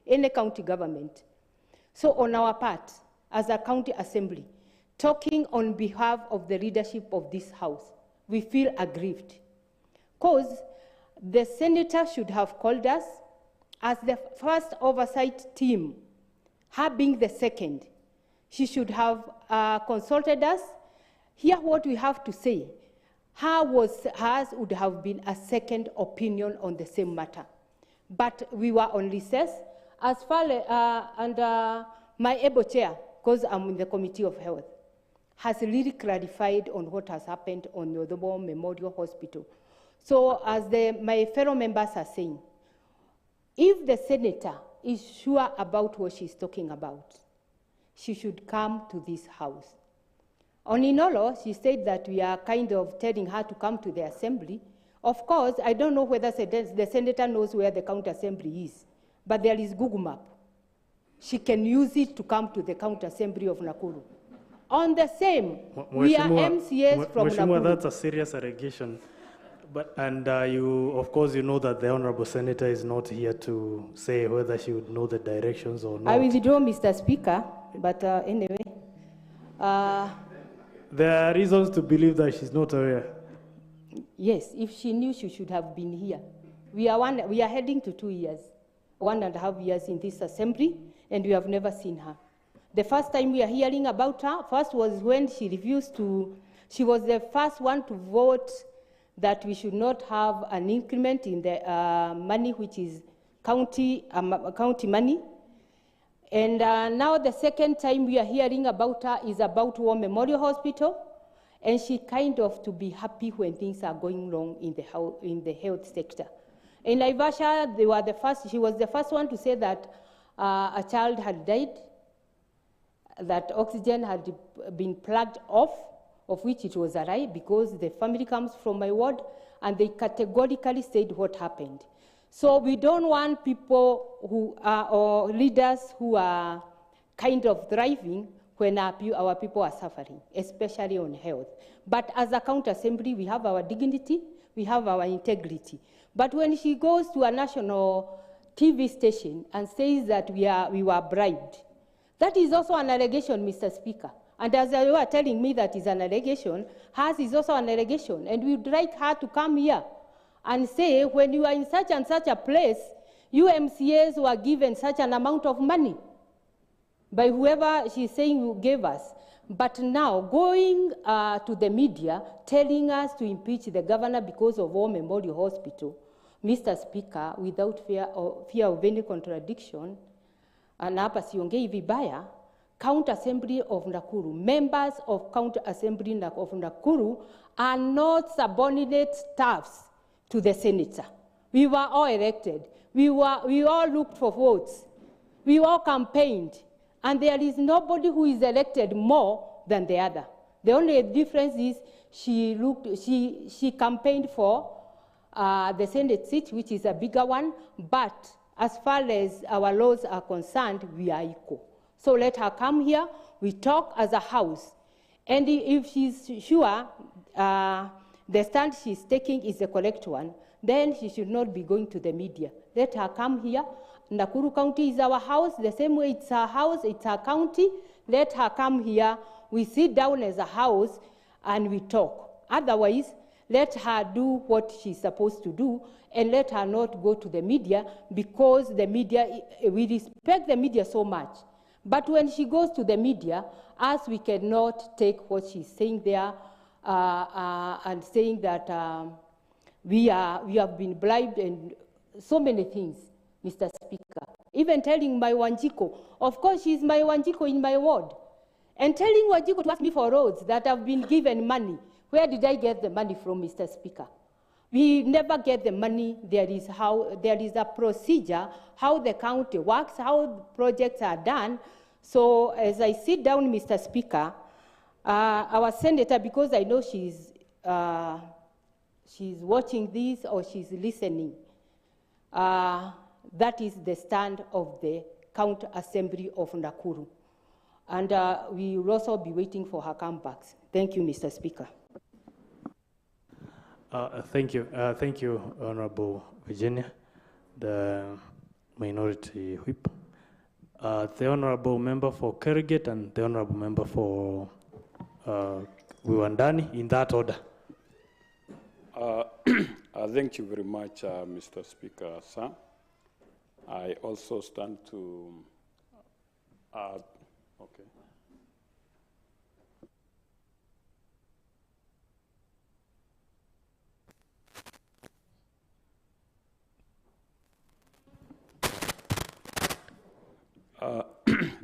any county government. So on our part, as a county assembly, talking on behalf of the leadership of this house, we feel aggrieved. Because the senator should have called us as the first oversight team, her being the second. She should have consulted us, hear what we have to say. Hers would have been a second opinion on the same matter. But we were on recess. As far as my able chair, because I'm in the Committee of Health, has really clarified on what has happened on the Odobo Memorial Hospital. So as my fellow members are saying, if the senator is sure about what she's talking about, she should come to this house. On Inolo, she said that we are kind of telling her to come to the assembly. Of course, I don't know whether the senator knows where the county assembly is, but there is Google Map. She can use it to come to the county assembly of Nakuru. On the same, we are MCAs from Nakuru. That's a serious allegation. And of course, you know that the Honorable Senator is not here to say whether she would know the directions or not. I withdraw, Mr. Speaker, but anyway. There are reasons to believe that she's not aware. Yes, if she knew, she should have been here. We are heading to 2 years, 1.5 years in this assembly, and we have never seen her. The first time we are hearing about her, first was when she refused to, she was the first one to vote that we should not have an increment in the money, which is county money. And now the second time we are hearing about her is about War Memorial Hospital, and she kind of to be happy when things are going wrong in the health sector. In Naivasha, she was the first one to say that a child had died, that oxygen had been plugged off, of which it was a lie because the family comes from my ward, and they categorically said what happened. So we don't want people who are, or leaders who are kind of thriving when our people are suffering, especially on health. But as a county assembly, we have our dignity, we have our integrity. But when she goes to a national TV station and says that we were bribed, that is also an allegation, Mr. Speaker. And as you are telling me that is an allegation, hers is also an allegation. And we would like her to come here and say, when you are in such and such a place, you MCAs were given such an amount of money by whoever she's saying who gave us. But now going to the media, telling us to impeach the governor because of War Memorial Hospital, Mr. Speaker, without fear of any contradiction, na hapa siongei vibaya, County Assembly of Nakuru, members of County Assembly of Nakuru are not subordinate staffs to the senator. We were all elected. We all looked for votes. We all campaigned. And there is nobody who is elected more than the other. The only difference is she campaigned for the Senate seat, which is a bigger one, but as far as our laws are concerned, we are equal. So let her come here, we talk as a house. And if she's sure the stand she's taking is the correct one, then she should not be going to the media. Let her come here. Nakuru County is our house, the same way it's her house, it's her county. Let her come here, we sit down as a house and we talk. Otherwise, let her do what she's supposed to do and let her not go to the media, because the media, we respect the media so much. But when she goes to the media, as we cannot take what she's saying there and saying that we have been bribed and so many things, Mr. Speaker. Even telling my Wanjiko, of course she's my Wanjiko in my ward, and telling Wanjiko to ask me for roads that have been given money. Where did I get the money from, Mr. Speaker? We never get the money. There is a procedure, how the county works, how projects are done. So as I sit down, Mr. Speaker, our senator, because I know she's watching this or she's listening, that is the stand of the County Assembly of Nakuru. And we will also be waiting for her comebacks. Thank you, Mr. Speaker. Thank you, Honorable Virginia, the Minority Whip. The Honorable Member for Kerrigat and the Honorable Member for Wiwandani, in that order. Thank you very much, Mr. Speaker, sir. I also stand to okay.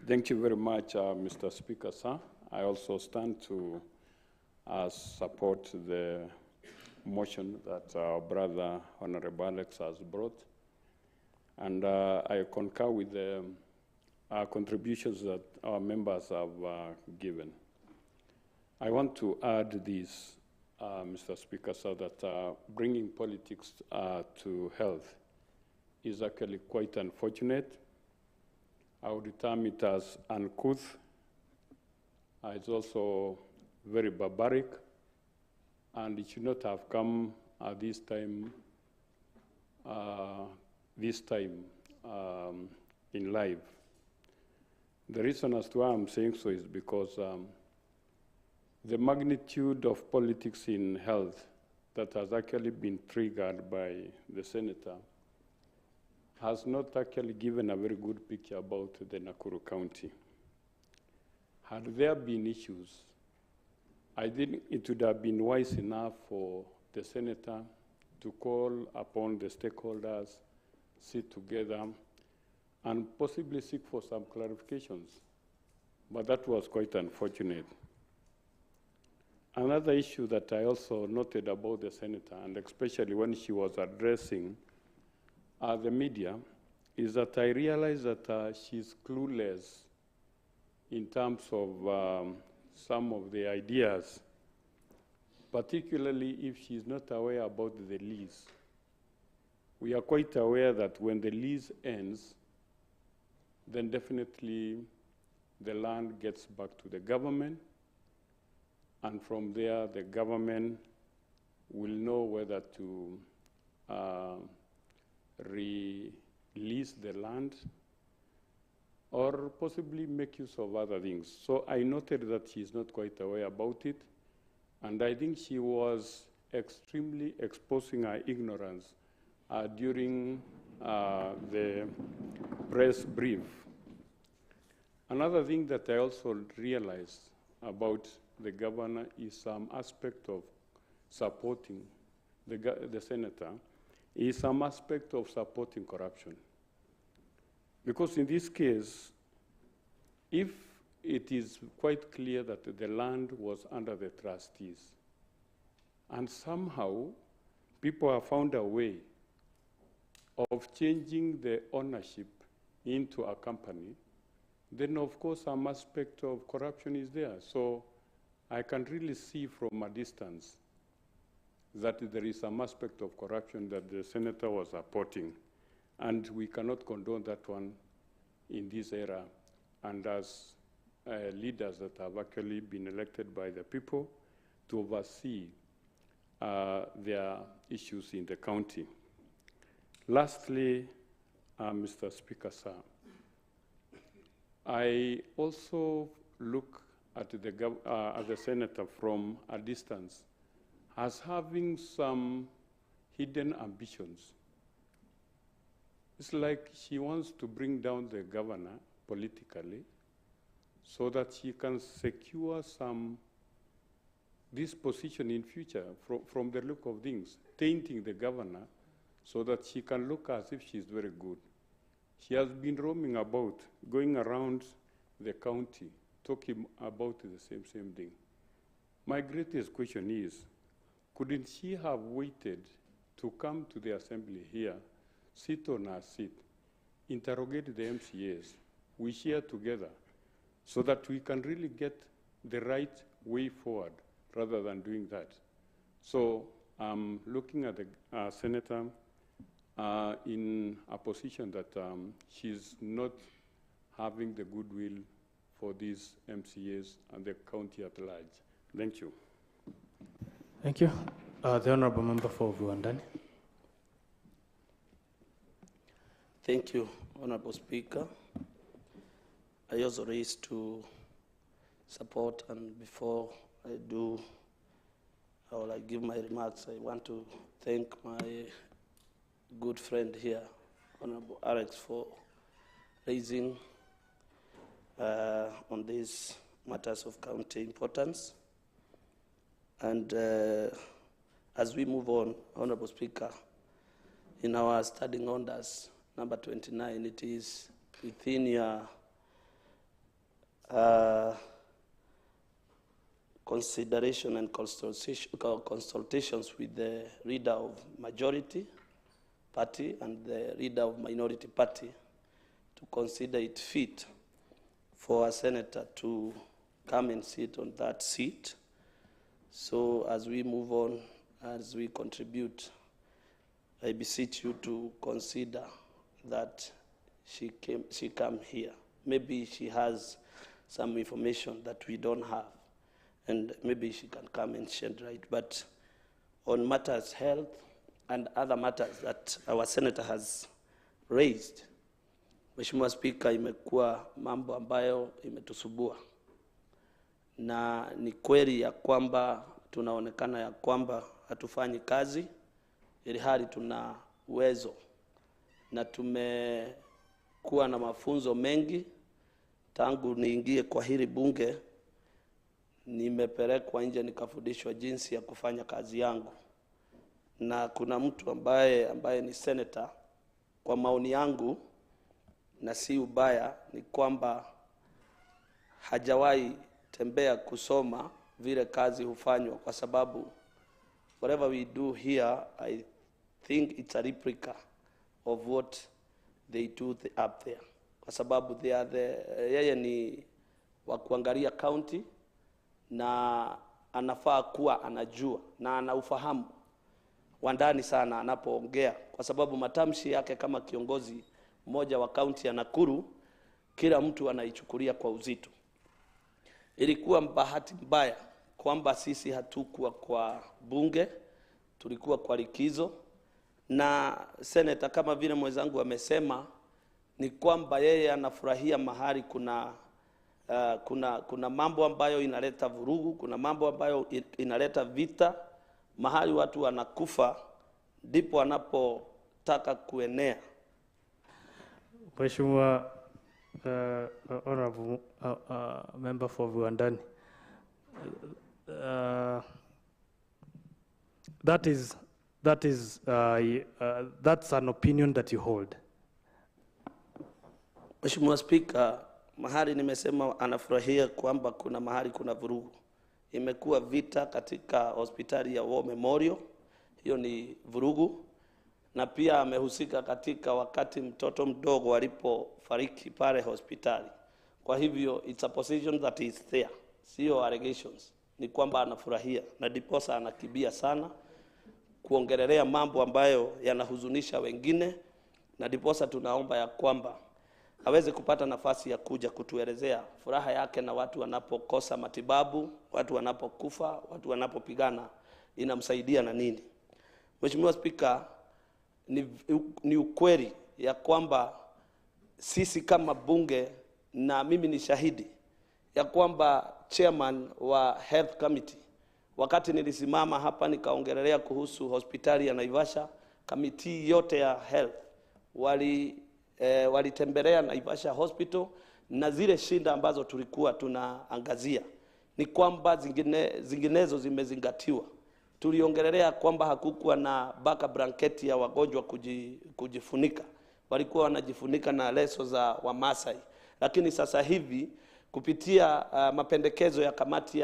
Thank you very much, Mr. Speaker, sir. I also stand to support the motion that our brother Honorable Alex has brought. And I concur with the contributions that our members have given. I want to add this, Mr. Speaker, so that bringing politics to health is actually quite unfortunate. I would term it as uncouth. It's also very barbaric, and it should not have come at this time in life. The reason as to why I'm saying so is because the magnitude of politics in health that has actually been triggered by the senator has not actually given a very good picture about the Nakuru County. Had there been issues, I think it would have been wise enough for the senator to call upon the stakeholders, sit together, and possibly seek for some clarifications. But that was quite unfortunate. Another issue that I also noted about the senator, and especially when she was addressing the media, is that I realized that she's clueless in terms of some of the ideas, particularly if she's not aware about the lease. We are quite aware that when the lease ends, then definitely the land gets back to the government, and from there the government will know whether to release the land or possibly make use of other things. So I noted that she's not quite aware about it, and I think she was extremely exposing her ignorance during the press brief. Another thing that I also realized about the governor is some aspect of supporting the senator, is some aspect of supporting corruption. Because in this case, if it is quite clear that the land was under the trustees, and somehow people have found a way of changing the ownership into a company, then of course some aspect of corruption is there. So I can really see from a distance that there is some aspect of corruption that the senator was supporting, and we cannot condone that one in this era. And as leaders that have actually been elected by the people to oversee their issues in the county. Lastly, Mr. Speaker, sir, I also look at the senator from a distance as having some hidden ambitions. It's like she wants to bring down the governor politically so that she can secure this position in future from the look of things, tainting the governor so that she can look as if she's very good. She has been roaming about, going around the county, talking about the same thing. My greatest question is, couldn't she have waited to come to the assembly here, sit on her seat, interrogate the MCAs, we share together, so that we can really get the right way forward rather than doing that? So I'm looking at the senator in a position that she's not having the goodwill for these MCAs and the county at large. Thank you. Thank you. The Honorable Member for Viwandani. Thank you, Honorable Speaker. I also raise to support, and before I do, or I give my remarks, I want to thank my good friend here, Honorable Alex, for raising on these matters of county importance. And as we move on, Honorable Speaker, in our standing orders, number 29, it is within your consideration and consultations with the leader of majority party and the leader of minority party to consider it fit for a senator to come and sit on that seat. So as we move on, as we contribute, I beseech you to consider that she come here. Maybe she has some information that we don't have, and maybe she can come and shed light. But on matters health and other matters that our senator has raised, Mheshimiwa Speaker, imekuwa mambo ambayo imetusubua, na ni kweli ya kwamba tunaonekana ya kwamba hatufanyi kazi, ili hali tuna uwezo, na tumekuwa na mafunzo mengi. Tangu niingie kwa hili bunge, nimepelekwa nje nikafundishwa jinsi ya kufanya kazi yangu, na kuna mtu ambaye ni senator, kwa maoni yangu, na si ubaya, ni kwamba hajawahi tembea kusoma vile kazi hufanywa, kwa sababu whatever we do here, I think it's a replica of what they do up there, kwa sababu they are yeye ni wa kuangalia county, na anafaa kuwa anajua na anaufahamu wa ndani sana anapoongea, kwa sababu matamshi yake kama kiongozi mmoja wa county ya Nakuru, kila mtu anaichukulia kwa uzito. Ilikuwa bahati mbaya kwamba sisi hatukuwa kwa bunge, tulikuwa kwa likizo, na senator kama vile mwenzangu amesema, ni kwamba yeye anafurahia mahali kuna mambo ambayo inaleta vurugu, kuna mambo ambayo inaleta vita, mahali watu wanakufa, ndipo anapotaka kuenea. Mheshimiwa Honorable Member for Viwandani, that's an opinion that you hold. Mheshimiwa Speaker, mahali nimesema anafurahia kwamba kuna mahali kuna vurugu. Imekuwa vita katika hospitali ya War Memorial, hiyo ni vurugu, na pia amehusika katika wakati mtoto mdogo alipofariki pale hospitali. Kwa hivyo it's a position that is there, sio allegations. Ni kwamba anafurahia, na diposa anakibia sana kuongelelea mambo ambayo yanahuzunisha wengine, na diposa tunaomba ya kwamba aweze kupata nafasi ya kuja kutuelezea furaha yake na watu wanapokosa matibabu, watu wanapokufa, watu wanapopigana, inamsaidia na nini. Mheshimiwa Speaker, ni ukweli ya kwamba sisi kama bunge, na mimi ni shahidi ya kwamba chairman wa health committee, wakati nilisimama hapa nikaongelelea kuhusu hospitali ya Naivasha, committee yote ya health walitembelea Naivasha hospital, na zile shida ambazo tulikuwa tunaangazia ni kwamba zinginezo zimezingatiwa. Tuliongelelea kwamba hakukuwa na baka blanketi ya wagonjwa kujifunika, walikuwa wanajifunika na leso za Wamasai. Lakini sasa hivi kupitia mapendekezo ya kamati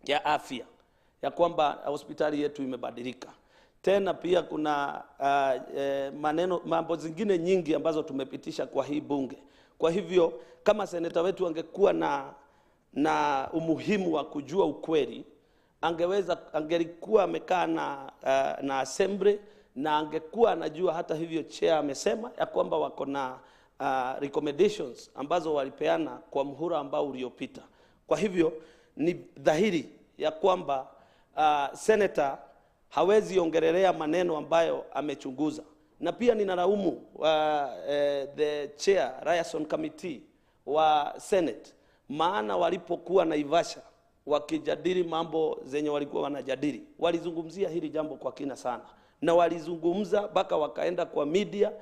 ya afya ya kwamba hospitali yetu imebadilika. Tena pia kuna mambo zingine nyingi ambazo tumepitisha kwa hii bunge. Kwa hivyo kama seneta wetu angekuwa na umuhimu wa kujua ukweli, angelikuwa amekaa na assembly, na angekuwa anajua hata hivyo chair amesema ya kwamba wako na recommendations ambazo walipeana kwa muhula ambao uliopita. Kwa hivyo ni dhahiri ya kwamba senator hawezi ongelelea maneno ambayo amechunguza. Na pia ninalaumu the chair liaison committee wa Senate, maana walipokuwa Naivasha wakijadili mambo zenye walikuwa wanajadili, walizungumzia hili jambo kwa kina sana, na walizungumza mpaka wakaenda kwa media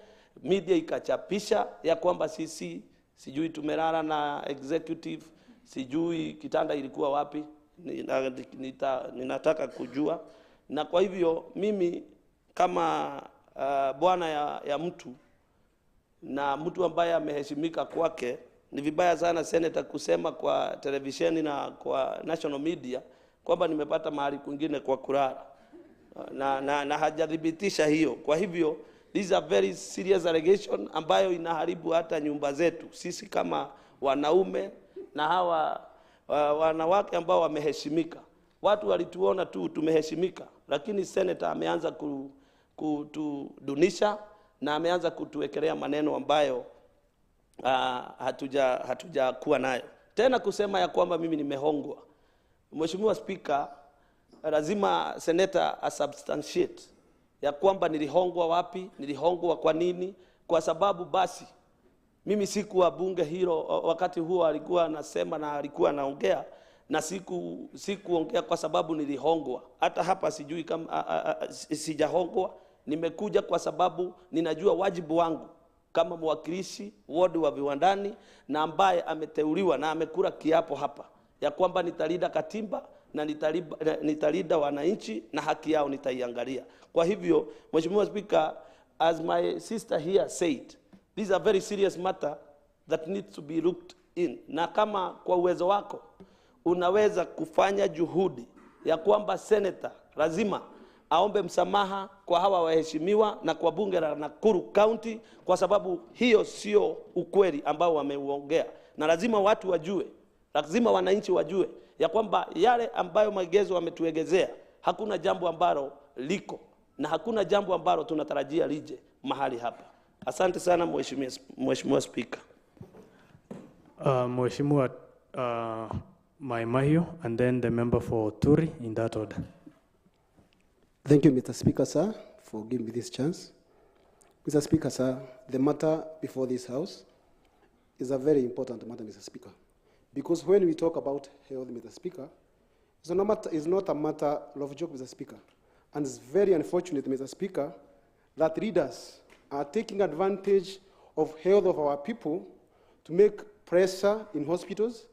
ikachapisha ya kwamba sisi sijui tumelala na executive, sijui kitanda ilikuwa wapi, ninataka kujua. Na kwa hivyo mimi kama bwana ya mtu na mtu ambaye ameheshimika kwake, ni vibaya sana senator kusema kwa televisheni na kwa national media kwamba nimepata mahali kwingine kwa kulala na hajadhibitisha hiyo. Kwa hivyo this is a very serious allegation ambayo inaharibu hata nyumba zetu sisi kama wanaume na hawa wanawake ambao wameheshimika. Watu walituona tu tumeheshimika, lakini senator ameanza kutudunisha na ameanza kutuwekelea maneno ambayo hatuja kuwa nayo. Tena kusema ya kwamba mimi nimehongwa. Mheshimiwa Speaker, lazima senator asubstantiate ya kwamba nilihongwa wapi, nilihongwa kwa nini, kwa sababu basi mimi sikuwa bunge hilo wakati huo alikuwa anasema na alikuwa anaongea, na sikuongea kwa sababu nilihongwa. Hata hapa sijui kama sijahongwa. Nimekuja kwa sababu ninajua wajibu wangu kama mwakilishi ward wa Viwandani na ambaye ameteuliwa na amekula kiapo hapa ya kwamba nitalinda katiba na nitalinda wananchi na haki yao nitaiangalia. Kwa hivyo, Mheshimiwa Speaker, as my sister here said, this is a very serious matter that needs to be looked in. Na kama kwa uwezo wako unaweza kufanya juhudi ya kwamba senator lazima aombe msamaha kwa hawa waheshimiwa na kwa bunge la Nakuru County, kwa sababu hiyo sio ukweli ambao wameuongea. Na lazima watu wajue, lazima wananchi wajue ya kwamba yale ambayo magezo wametuegezea hakuna jambo ambalo liko na hakuna jambo ambalo tunatarajia lije mahali hapa. Asante sana Mheshimiwa Speaker. Mheshimiwa Maimahio, and then the member for Turi, in that order. Thank you, Mr. Speaker, sir, for giving me this chance. Mr. Speaker, sir, the matter before this House is a very important matter, Mr. Speaker. Because when we talk about health, Mr. Speaker, it's not a matter of joke, Mr. Speaker. And it's very unfortunate, Mr. Speaker, that leaders are taking advantage of health of our people to make pressure in hospitals,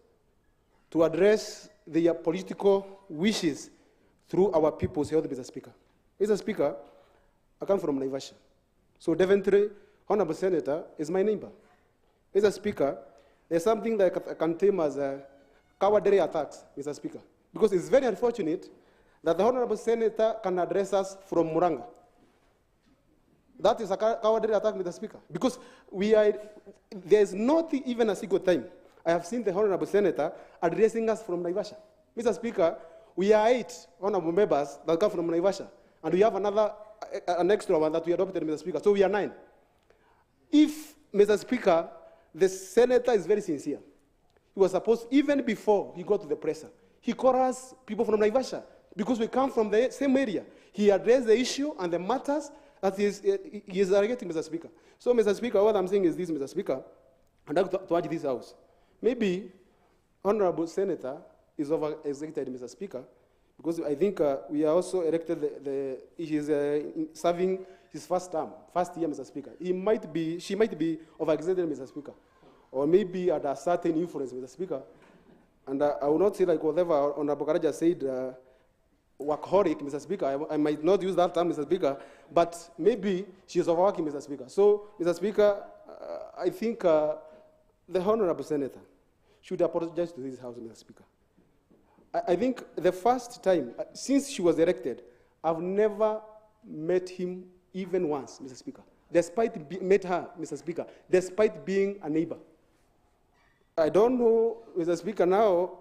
to address their political wishes through our people's health, Mr. Speaker. Mr. Speaker, I come from Naivasha. So definitely, Honorable Senator is my neighbor. Mr. Speaker, there's something that I can term as cowardly attacks, Mr. Speaker. Because it's very unfortunate that the Honorable Senator can address us from Muranga. That is a cowardly attack, Mr. Speaker. Because there's not even a single time I have seen the Honorable Senator addressing us from Naivasha. Mr. Speaker, we are 8 honorable members that come from Naivasha, and we have an extra one that we adopted, Mr. Speaker. So we are 9. If, Mr. Speaker, the Senator is very sincere, he was supposed, even before he got to the presser, he called us people from Naivasha, because we come from the same area. He addressed the issue and the matters that he is alleging, Mr. Speaker. So, Mr. Speaker, what I'm saying is this, Mr. Speaker, I'd like to urge this House. Maybe Honorable Senator is over-executed, Mr. Speaker, because I think we are also elected, he is serving his first year, Mr. Speaker. She might be over-executed, Mr. Speaker, or maybe at a certain influence, Mr. Speaker. And I will not say like whatever Honorable Karaja said, workaholic, Mr. Speaker. I might not use that term, Mr. Speaker, but maybe she is overworking, Mr. Speaker. So, Mr. Speaker, I think the Honorable Senator should apologize to this House, Mr. Speaker. I think the first time, since she was elected, I've never met him even once, Mr. Speaker. Met her, Mr. Speaker, despite being a neighbor. I don't know, Mr. Speaker, now,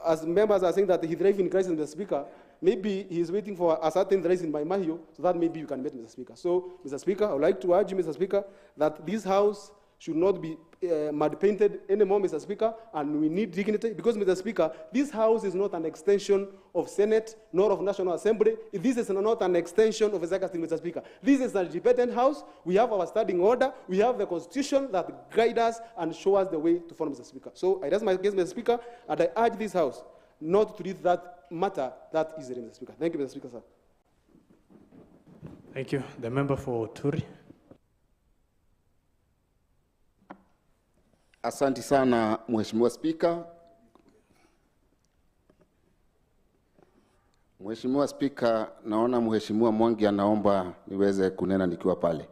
as members are saying that he's driving in crisis, Mr. Speaker, maybe he's waiting for a certain rise in Mahio, so that maybe you can meet, Mr. Speaker. So, Mr. Speaker, I would like to urge you, Mr. Speaker, that this House should not be mud painted anymore, Mr. Speaker, and we need dignity because, Mr. Speaker, this house is not an extension of Senate nor of National Assembly. This is not an extension of executive, Mr. Speaker. This is an independent house. We have our standing order. We have the Constitution that guides us and show us the way to follow, Mr. Speaker. So I rest my case, Mr. Speaker, and I urge this house not to treat that matter that easily, Mr. Speaker. Thank you, Mr. Speaker, sir. Thank you. The member for Turi. Asante sana Mheshimiwa Spika. Mheshimiwa Spika, naona Mheshimiwa Mwangi anaomba niweze kunena nikiwa pale.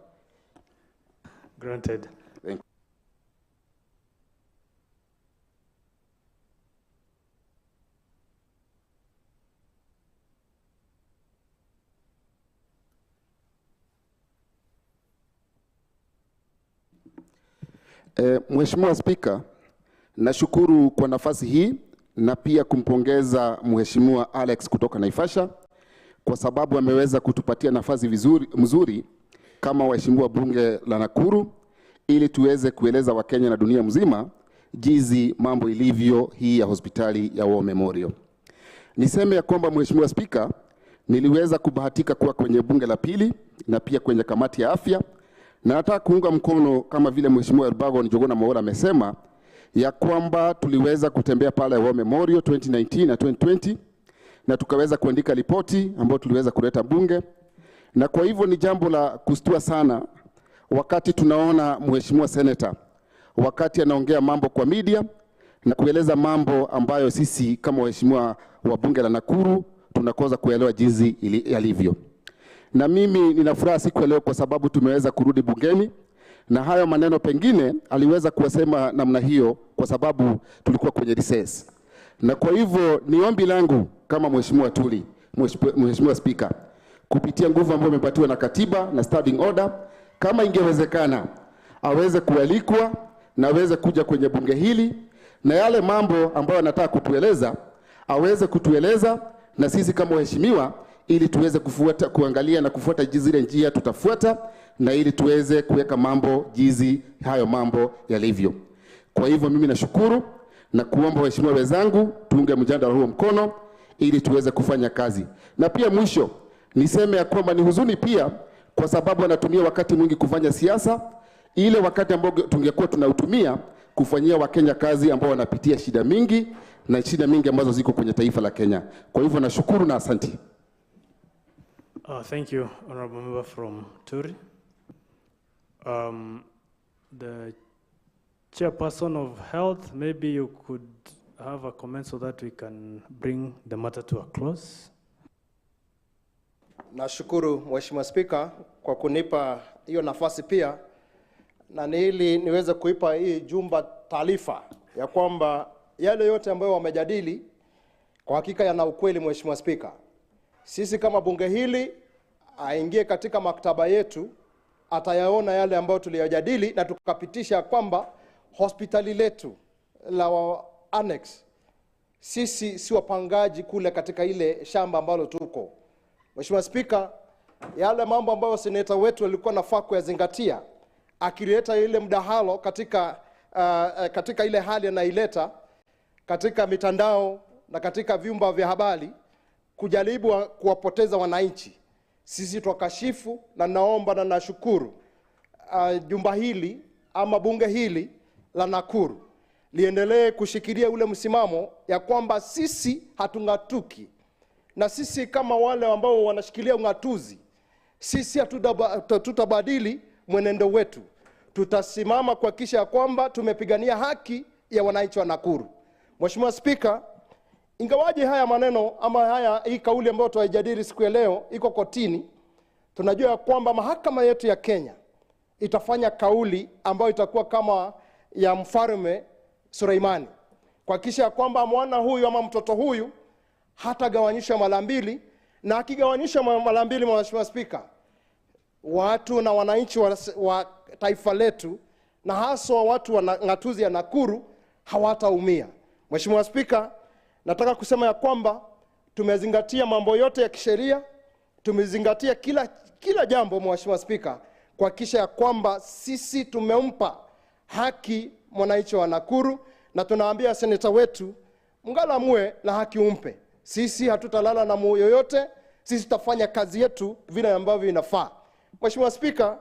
Granted. Thank Mheshimiwa Spika, nashukuru kwa nafasi hii na pia kumpongeza Mheshimiwa Alex kutoka Naivasha kwa sababu ameweza kutupatia nafasi mzuri kama waheshimiwa bunge la Nakuru ili tuweze kueleza Wakenya na dunia mzima jinsi mambo ilivyo hii ya hospitali ya War Memorial. Niseme ya kwamba Mheshimiwa Spika, niliweza kubahatika kuwa kwenye bunge la pili na pia kwenye kamati ya afya. Na nataka kuunga mkono kama vile Mheshimiwa Elbago Njuguna Mwaura amesema ya kwamba tuliweza kutembea pale War Memorial 2019 na 2020 na tukaweza kuandika ripoti ambayo tuliweza kuleta bunge. Na kwa hivyo ni jambo la kustua sana wakati tunaona Mheshimiwa Senator wakati anaongea mambo kwa media na kueleza mambo ambayo sisi kama waheshimiwa wa bunge la Nakuru tunakosa kuelewa jinsi yalivyo. Na mimi nina furaha siku ya leo kwa sababu tumeweza kurudi bungeni na hayo maneno pengine aliweza kuwasema namna hiyo kwa sababu tulikuwa kwenye recess. Na kwa hivyo ni ombi langu kama Mheshimiwa Tuli, Mheshimiwa Speaker, kupitia nguvu ambayo imepatiwa na katiba na standing order, kama ingewezekana aweze kualikwa na aweze kuja kwenye bunge hili na yale mambo ambayo anataka kutueleza aweze kutueleza na sisi kama waheshimiwa ili tuweze kuangalia na kufuata zile njia tutafuata na ili tuweze kuweka mambo jinsi hayo mambo yalivyo. Kwa hivyo mimi nashukuru na kuomba waheshimiwa wenzangu tuunge mjadala huo mkono ili tuweze kufanya kazi. Na pia mwisho niseme ya kwamba ni huzuni pia kwa sababu anatumia wakati mwingi kufanya siasa ile wakati ambao tungekuwa tunautumia kufanyia Wakenya kazi ambao wanapitia shida mingi na shida mingi ambazo ziko kwenye taifa la Kenya. Kwa hivyo nashukuru na asante. Thank you, Honorable Member from Turi. The Chairperson of Health, maybe you could have a comment so that we can bring the matter to a close. Nashukuru Mheshimiwa Spika kwa kunipa hiyo nafasi pia na ili niweze kuipa hii jumba taarifa ya kwamba yale yote ambayo wamejadili kwa hakika yana ukweli. Mheshimiwa Spika, sisi kama bunge hili aingie katika maktaba yetu atayaona yale ambayo tuliyojadili na tukapitisha kwamba hospitali letu la annex sisi si wapangaji kule katika ile shamba ambalo tuko. Mheshimiwa Spika, yale mambo ambayo seneta wetu alikuwa nafaa kuyazingatia akileta ile mdahalo katika ile hali anaileta katika mitandao na katika vyumba vya habari kujaribu kuwapoteza wananchi, sisi tukashifu na naomba na nashukuru jumba hili ama bunge hili la Nakuru liendelee kushikilia ule msimamo ya kwamba sisi hatungatuki na sisi kama wale ambao wanashikilia ungatuzi sisi hatutabadili mwenendo wetu. Tutasimama kuhakikisha kwamba tumepigania haki ya wananchi wa Nakuru. Mheshimiwa Spika, ingawaje haya maneno ama hii kauli ambayo tunaijadili siku ya leo iko kotini, tunajua kwamba mahakama yetu ya Kenya itafanya kauli ambayo itakuwa kama ya mfalme Suleimani kuhakikisha kwamba mwana huyu ama mtoto huyu hatagawanyishwa mara mbili, na akigawanyishwa mara mbili, Mheshimiwa Spika, watu na wananchi wa taifa letu na haswa watu wa ngatuzi ya Nakuru hawataumia. Mheshimiwa Spika, nataka kusema ya kwamba tumezingatia mambo yote ya kisheria, tumezingatia kila jambo Mheshimiwa Spika kuhakikisha ya kwamba sisi tumempa haki mwananchi wa Nakuru, na tunaambia seneta wetu mngala muwe na haki umpe. Sisi hatutalala na mu yoyote, sisi tutafanya kazi yetu vile ambavyo inafaa. Mheshimiwa Spika,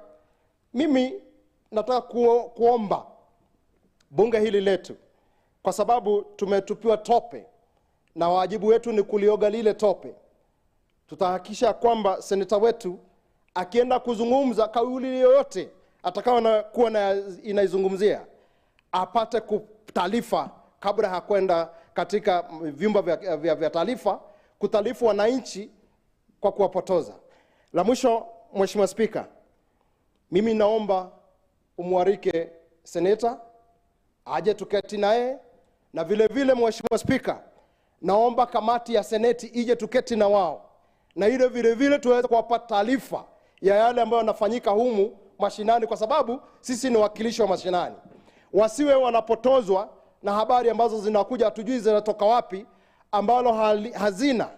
mimi nataka kuomba bunge hili letu, kwa sababu tumetupiwa tope na wajibu wetu ni kulioga lile tope. Tutahakikisha kwamba seneta wetu akienda kuzungumza kauli yoyote atakawa kuwa inaizungumzia, apate taarifa kabla hakwenda katika vyumba vya taarifa kutaarifu wananchi kwa kuwapotoza. La mwisho, Mheshimiwa Spika, mimi naomba umwarike seneta aje tuketi naye, na vile vile Mheshimiwa Spika, naomba kamati ya seneti ije tuketi na wao, na ile vile vile tuweze kuwapa taarifa ya yale ambayo yanafanyika humu mashinani, kwa sababu sisi ni wakilishi wa mashinani. Wasiwe wanapotozwa na habari ambazo zinakuja hatujui zinatoka wapi, ambalo hazina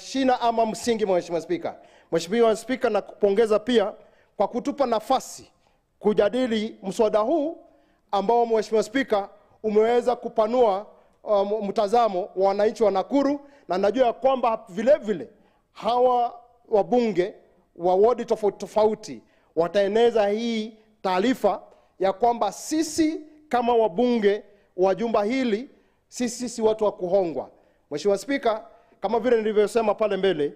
shina ama msingi. Mheshimiwa Spika, Mheshimiwa Spika, na kupongeza pia kwa kutupa nafasi kujadili mswada huu ambao Mheshimiwa Spika umeweza kupanua mtazamo wa wananchi wa Nakuru, na najua kwamba vile vile hawa wabunge wa wadi tofauti tofauti wataeneza hii taarifa ya kwamba sisi kama wabunge wa jumba hili sisi si watu wa kuhongwa. Mheshimiwa Spika, kama vile nilivyosema pale mbele,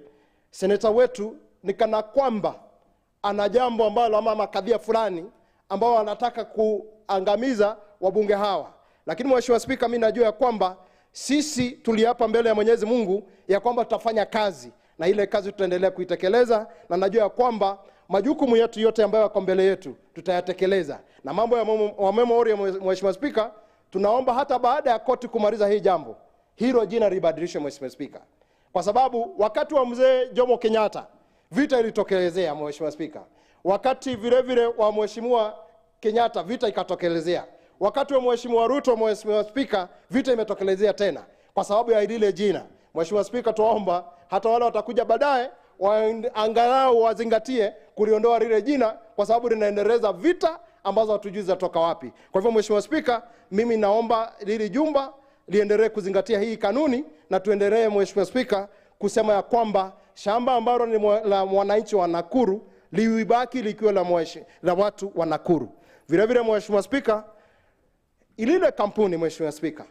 seneta wetu ni kana kwamba ana jambo ambalo ama kadhia fulani ambao anataka kuangamiza wabunge hawa. Lakini Mheshimiwa Spika, mimi najua ya kwamba sisi tuliapa mbele ya Mwenyezi Mungu ya kwamba tutafanya kazi, na ile kazi tutaendelea kuitekeleza, na najua ya kwamba majukumu yetu yote ambayo yako mbele yetu tutayatekeleza. Na mambo ya memory ya Mheshimiwa Spika, tunaomba hata baada ya koti kumaliza hii jambo, hilo jina libadilishwe Mheshimiwa Spika, kwa sababu wakati wa mzee Jomo Kenyatta vita ilitokelezea Mheshimiwa Spika, wakati vile vile wa Mheshimiwa Kenyatta vita ikatokelezea, wakati wa Mheshimiwa Ruto Mheshimiwa Spika vita imetokelezea tena kwa sababu ya ile jina. Mheshimiwa Spika, tuomba hata wale watakuja baadaye angalau wazingatie kuliondoa lile jina, kwa sababu linaendeleza vita ambazo hatujui zatoka wapi. Kwa hivyo Mheshimiwa Spika, mimi naomba lile jumba liendelee kuzingatia hii kanuni, na tuendelee Mheshimiwa Spika kusema ya kwamba shamba ambalo ni la wananchi wa Nakuru liibaki likiwa la watu wa Nakuru. Vile vile Mheshimiwa Spika, ilile kampuni Mheshimiwa Spika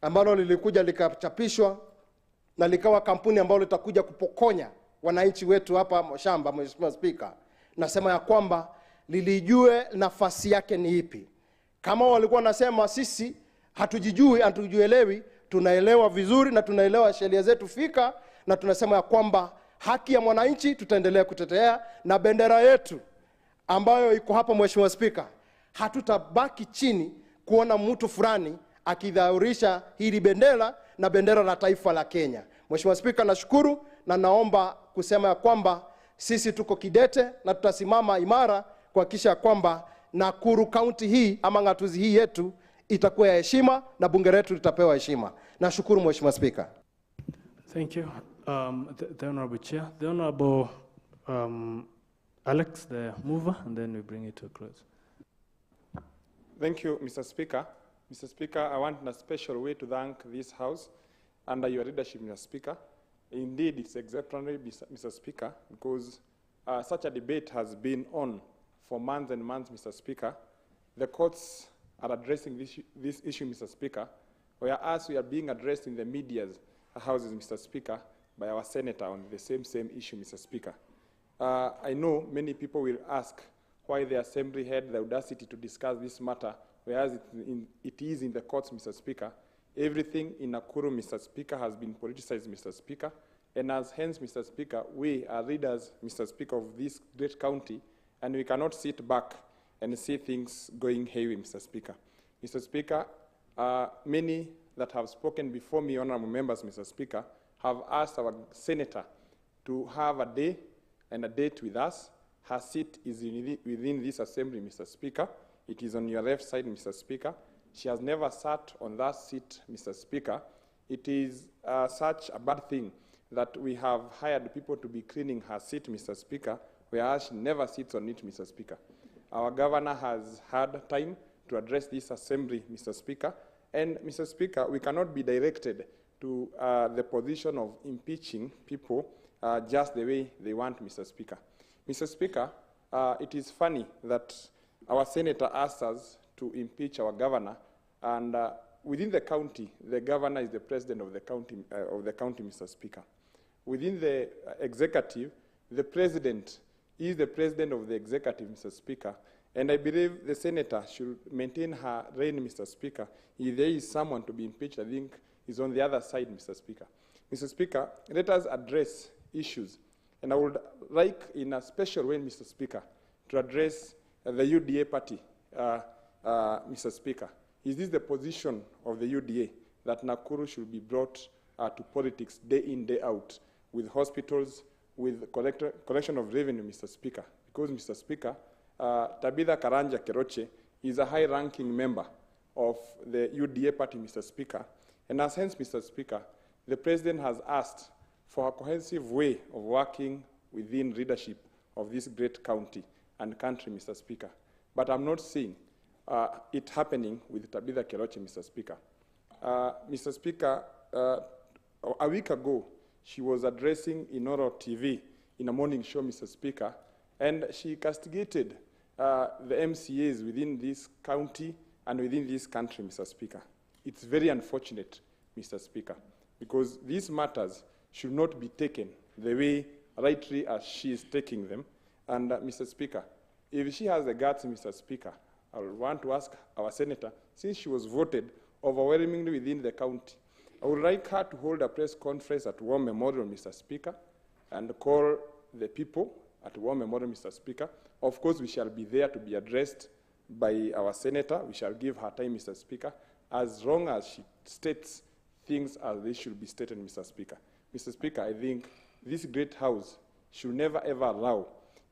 ambalo lilikuja likachapishwa na likawa kampuni ambalo litakuja kupokonya wananchi wetu hapa shamba, Mheshimiwa Spika, nasema ya kwamba lilijue nafasi yake ni ipi. Kama walikuwa nasema sisi hatujielewi, tunaelewa vizuri na tunaelewa sheria zetu fika, na tunasema ya kwamba haki ya mwananchi tutaendelea kutetea, na bendera yetu ambayo iko hapa Mheshimiwa Spika, hatutabaki chini kuona mtu fulani akidhaurisha hili bendera na bendera la taifa la Kenya. Mheshimiwa Spika, nashukuru na naomba kusema ya kwamba sisi tuko kidete na tutasimama imara kuhakikisha kwamba Nakuru County hii ama ngatuzi hii yetu itakuwa ya heshima na bunge letu litapewa heshima. Nashukuru Mheshimiwa Spika. Thank you. The Honorable Chair. The Honorable Alex, the mover, and then we bring it to a close. Thank you, Mr. Speaker. Mr. Speaker, I want in a special way to thank this House under your leadership, Mr. Speaker. Indeed, it's exemplary, Mr. Speaker, because such a debate has been on for months and months, Mr. Speaker. The courts are addressing this issue, Mr. Speaker, whereas we are being addressed in the media's houses, Mr. Speaker, by our senator on the same issue, Mr. Speaker. I know many people will ask why the Assembly had the audacity to discuss this matter, whereas it is in the courts, Mr. Speaker. Everything in Nakuru, Mr. Speaker, has been politicized, Mr. Speaker, and as hence, Mr. Speaker, we are leaders, Mr. Speaker, of this great county, and we cannot sit back and see things going haywire, Mr. Speaker. Mr. Speaker, many that have spoken before me, honorable members, Mr. Speaker, have asked our senator to have a day and a date with us. Her seat is within this assembly, Mr. Speaker. It is on your left side, Mr. Speaker. She has never sat on that seat, Mr. Speaker. It is such a bad thing that we have hired people to be cleaning her seat, Mr. Speaker, whereas she never sits on it, Mr. Speaker. Our governor has had time to address this assembly, Mr. Speaker. And, Mr. Speaker, we cannot be directed to the position of impeaching people just the way they want, Mr. Speaker. Mr. Speaker, it is funny that our senator asked us to impeach our governor, and within the county, the governor is the president of the county, Mr. Speaker. Within the executive, the president is the president of the executive, Mr. Speaker. And I believe the senator should maintain her reign, Mr. Speaker. If there is someone to be impeached, I think is on the other side, Mr. Speaker. Mr. Speaker, let us address issues. And I would like, in a special way, Mr. Speaker, to address the UDA party, Mr. Speaker. Is this the position of the UDA that Nakuru should be brought to politics day in, day out, with hospitals, with collection of revenue, Mr. Speaker? Because, Mr. Speaker, Tabitha Karanja Keroche is a high-ranking member of the UDA party, Mr. Speaker. And as hence, Mr. Speaker, the President has asked for a cohesive way of working within leadership of this great county and country, Mr. Speaker. But I'm not seeing it happening with Tabitha Keroche, Mr. Speaker. Mr. Speaker, a week ago, she was addressing Inoro TV in a morning show, Mr. Speaker, and she castigated the MCAs within this county and within this country, Mr. Speaker. It's very unfortunate, Mr. Speaker, because these matters should not be taken the way rightly as she is taking them. And, Mr. Speaker, if she has the guts, Mr. Speaker, I would want to ask our senator, since she was voted overwhelmingly within the county, I would like her to hold a press conference at War Memorial, Mr. Speaker, and call the people at War Memorial, Mr. Speaker. Of course, we shall be there to be addressed by our senator. We shall give her time, Mr. Speaker, as long as she states things as they should be stated, Mr. Speaker. Mr. Speaker, I think this great house should never, ever allow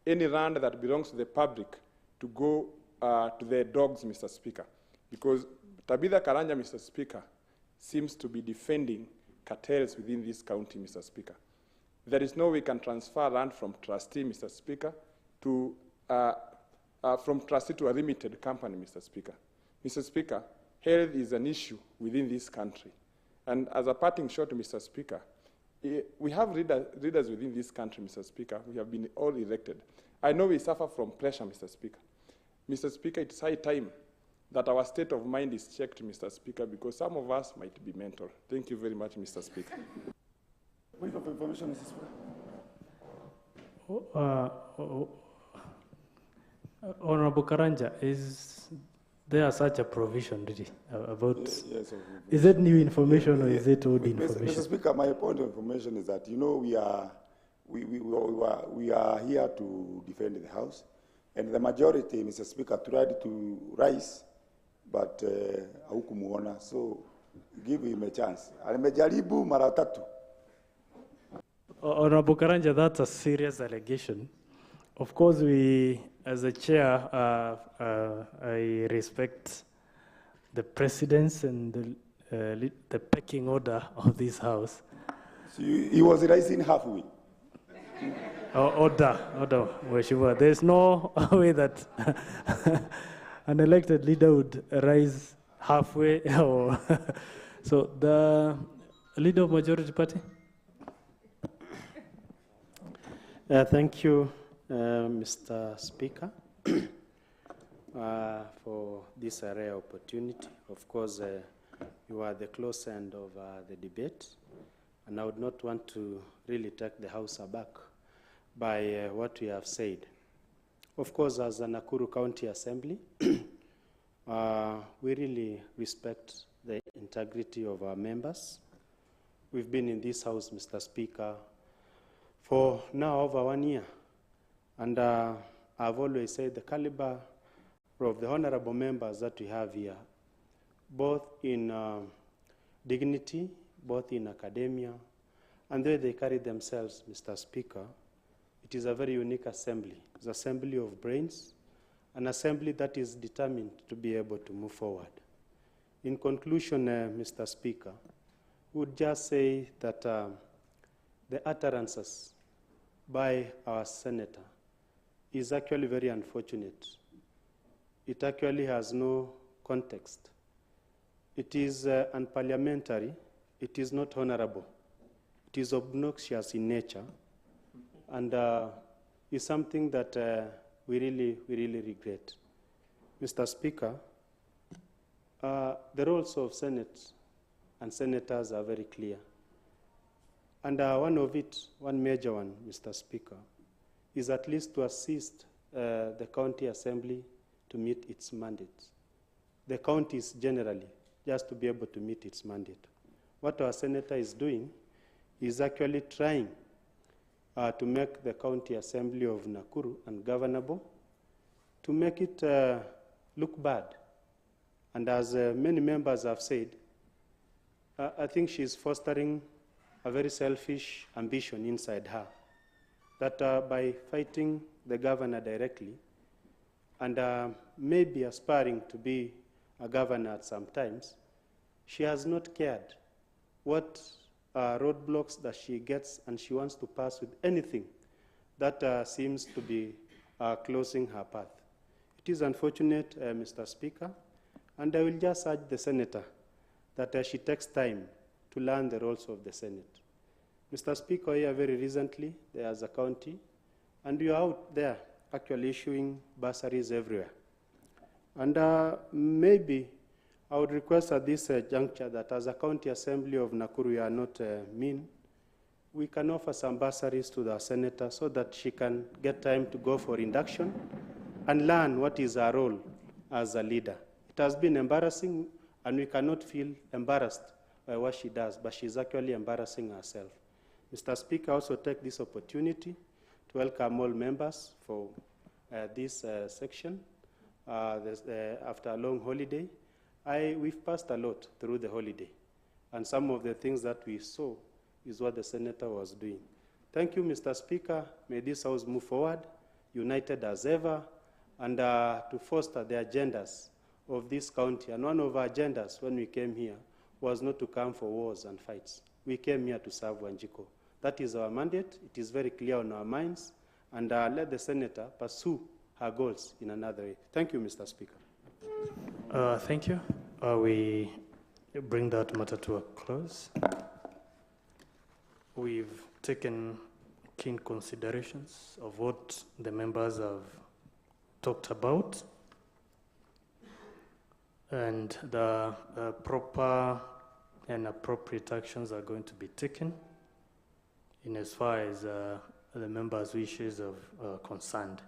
any land that belongs to the public to go to their dogs, Mr. Speaker, because Tabitha Karanja, Mr. Speaker, seems to be defending cartels within this county, Mr. Speaker. There is no way we can transfer land from trustee, Mr. Speaker, to from trustee to a limited company, Mr. Speaker. Mr. Speaker, health is an issue within this country. And as a parting shot, Mr. Speaker, we have leaders within this country, Mr. Speaker. We have been all elected. I know we suffer from pressure, Mr. Speaker. Mr. Speaker, it's high time that our state of mind is checked, Mr. Speaker, because some of us might be mental. Thank you very much, Mr. Speaker. Point of information, Mr. Speaker. Honorable Karanja, is there such a provision really about? Yes, is it new information or is it old information? Mr. Speaker, my point of information is that, you know, we are here to defend the House, and the majority, Mr. Speaker, tried to rise, but hukumuona, so give him a chance. Alimejaribu mara tatu. Honorable Karanja, that's a serious allegation. Of course, we, as a chair, I respect the precedence and the pecking order of this House. So he was rising halfway. Order, Mheshimiwa. There's no way that an elected leader would rise halfway. Or so the leader of majority party. Thank you, Mr. Speaker, for this rare opportunity. Of course, you are the close end of the debate, and I would not want to really take the House aback by what we have said. Of course, as a Nakuru County Assembly, we really respect the integrity of our members. We've been in this House, Mr. Speaker, for now over 1 year. And I've always said the caliber of the honorable members that we have here, both in dignity, both in academia, and the way they carry themselves, Mr. Speaker, it is a very unique assembly. It's an assembly of brains, an assembly that is determined to be able to move forward. In conclusion, Mr. Speaker, we would just say that the utterances by our senator is actually very unfortunate. it actually has no context. It is unparliamentary, it is not honorable, it is obnoxious in nature, and is something that we really regret. Mr. Speaker, the roles of Senate and senators are very clear. And one major one, Mr. Speaker, is at least to assist the county assembly to meet its mandate. The counties generally, just to be able to meet its mandate. What our senator is doing is actually trying to make the county assembly of Nakuru ungovernable, to make it look bad. And as many members have said, I think she's fostering a very selfish ambition inside her, that by fighting the governor directly and maybe aspiring to be a governor at some times, she has not cared what roadblocks that she gets, and she wants to pass with anything that seems to be closing her path. It is unfortunate, Mr. Speaker, and I will just urge the senator that she takes time to learn the roles of the Senate. Mr. Speaker, here very recently, there's a county, and you are out there actually issuing bursaries everywhere. And maybe I would request at this juncture that as a county assembly of Nakuru, we are not mean, we can offer some bursaries to the senator so that she can get time to go for induction and learn what is her role as a leader. It has been embarrassing, and we cannot feel embarrassed by what she does, but she's actually embarrassing herself. Mr. Speaker, I also take this opportunity to welcome all members for this section. After a long holiday, we've passed a lot through the holiday, and some of the things that we saw is what the senator was doing. Thank you, Mr. Speaker. May this House move forward, united as ever, and to foster the agendas of this county. And one of our agendas when we came here was not to come for wars and fights. We came here to serve Wanjiko. That is our mandate. It is very clear on our minds, and let the senator pursue her goals in another way. Thank you, Mr. Speaker. Thank you. We bring that matter to a close. We've taken keen considerations of what the members have talked about, and the proper and appropriate actions are going to be taken in as far as the members' wishes are concerned.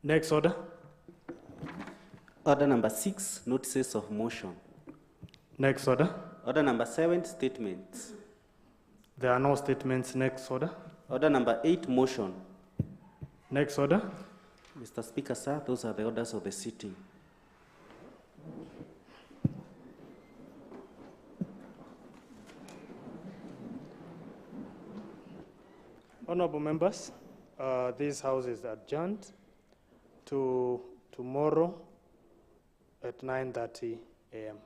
Next order. Order number 6, notices of motion. Next order. Order number 7, statements. There are no statements. Next order. Order number 8, motion. Next order. Mr. Speaker, sir, those are the orders of the sitting. Honorable members, this House is adjourned to tomorrow at 9:30 a.m.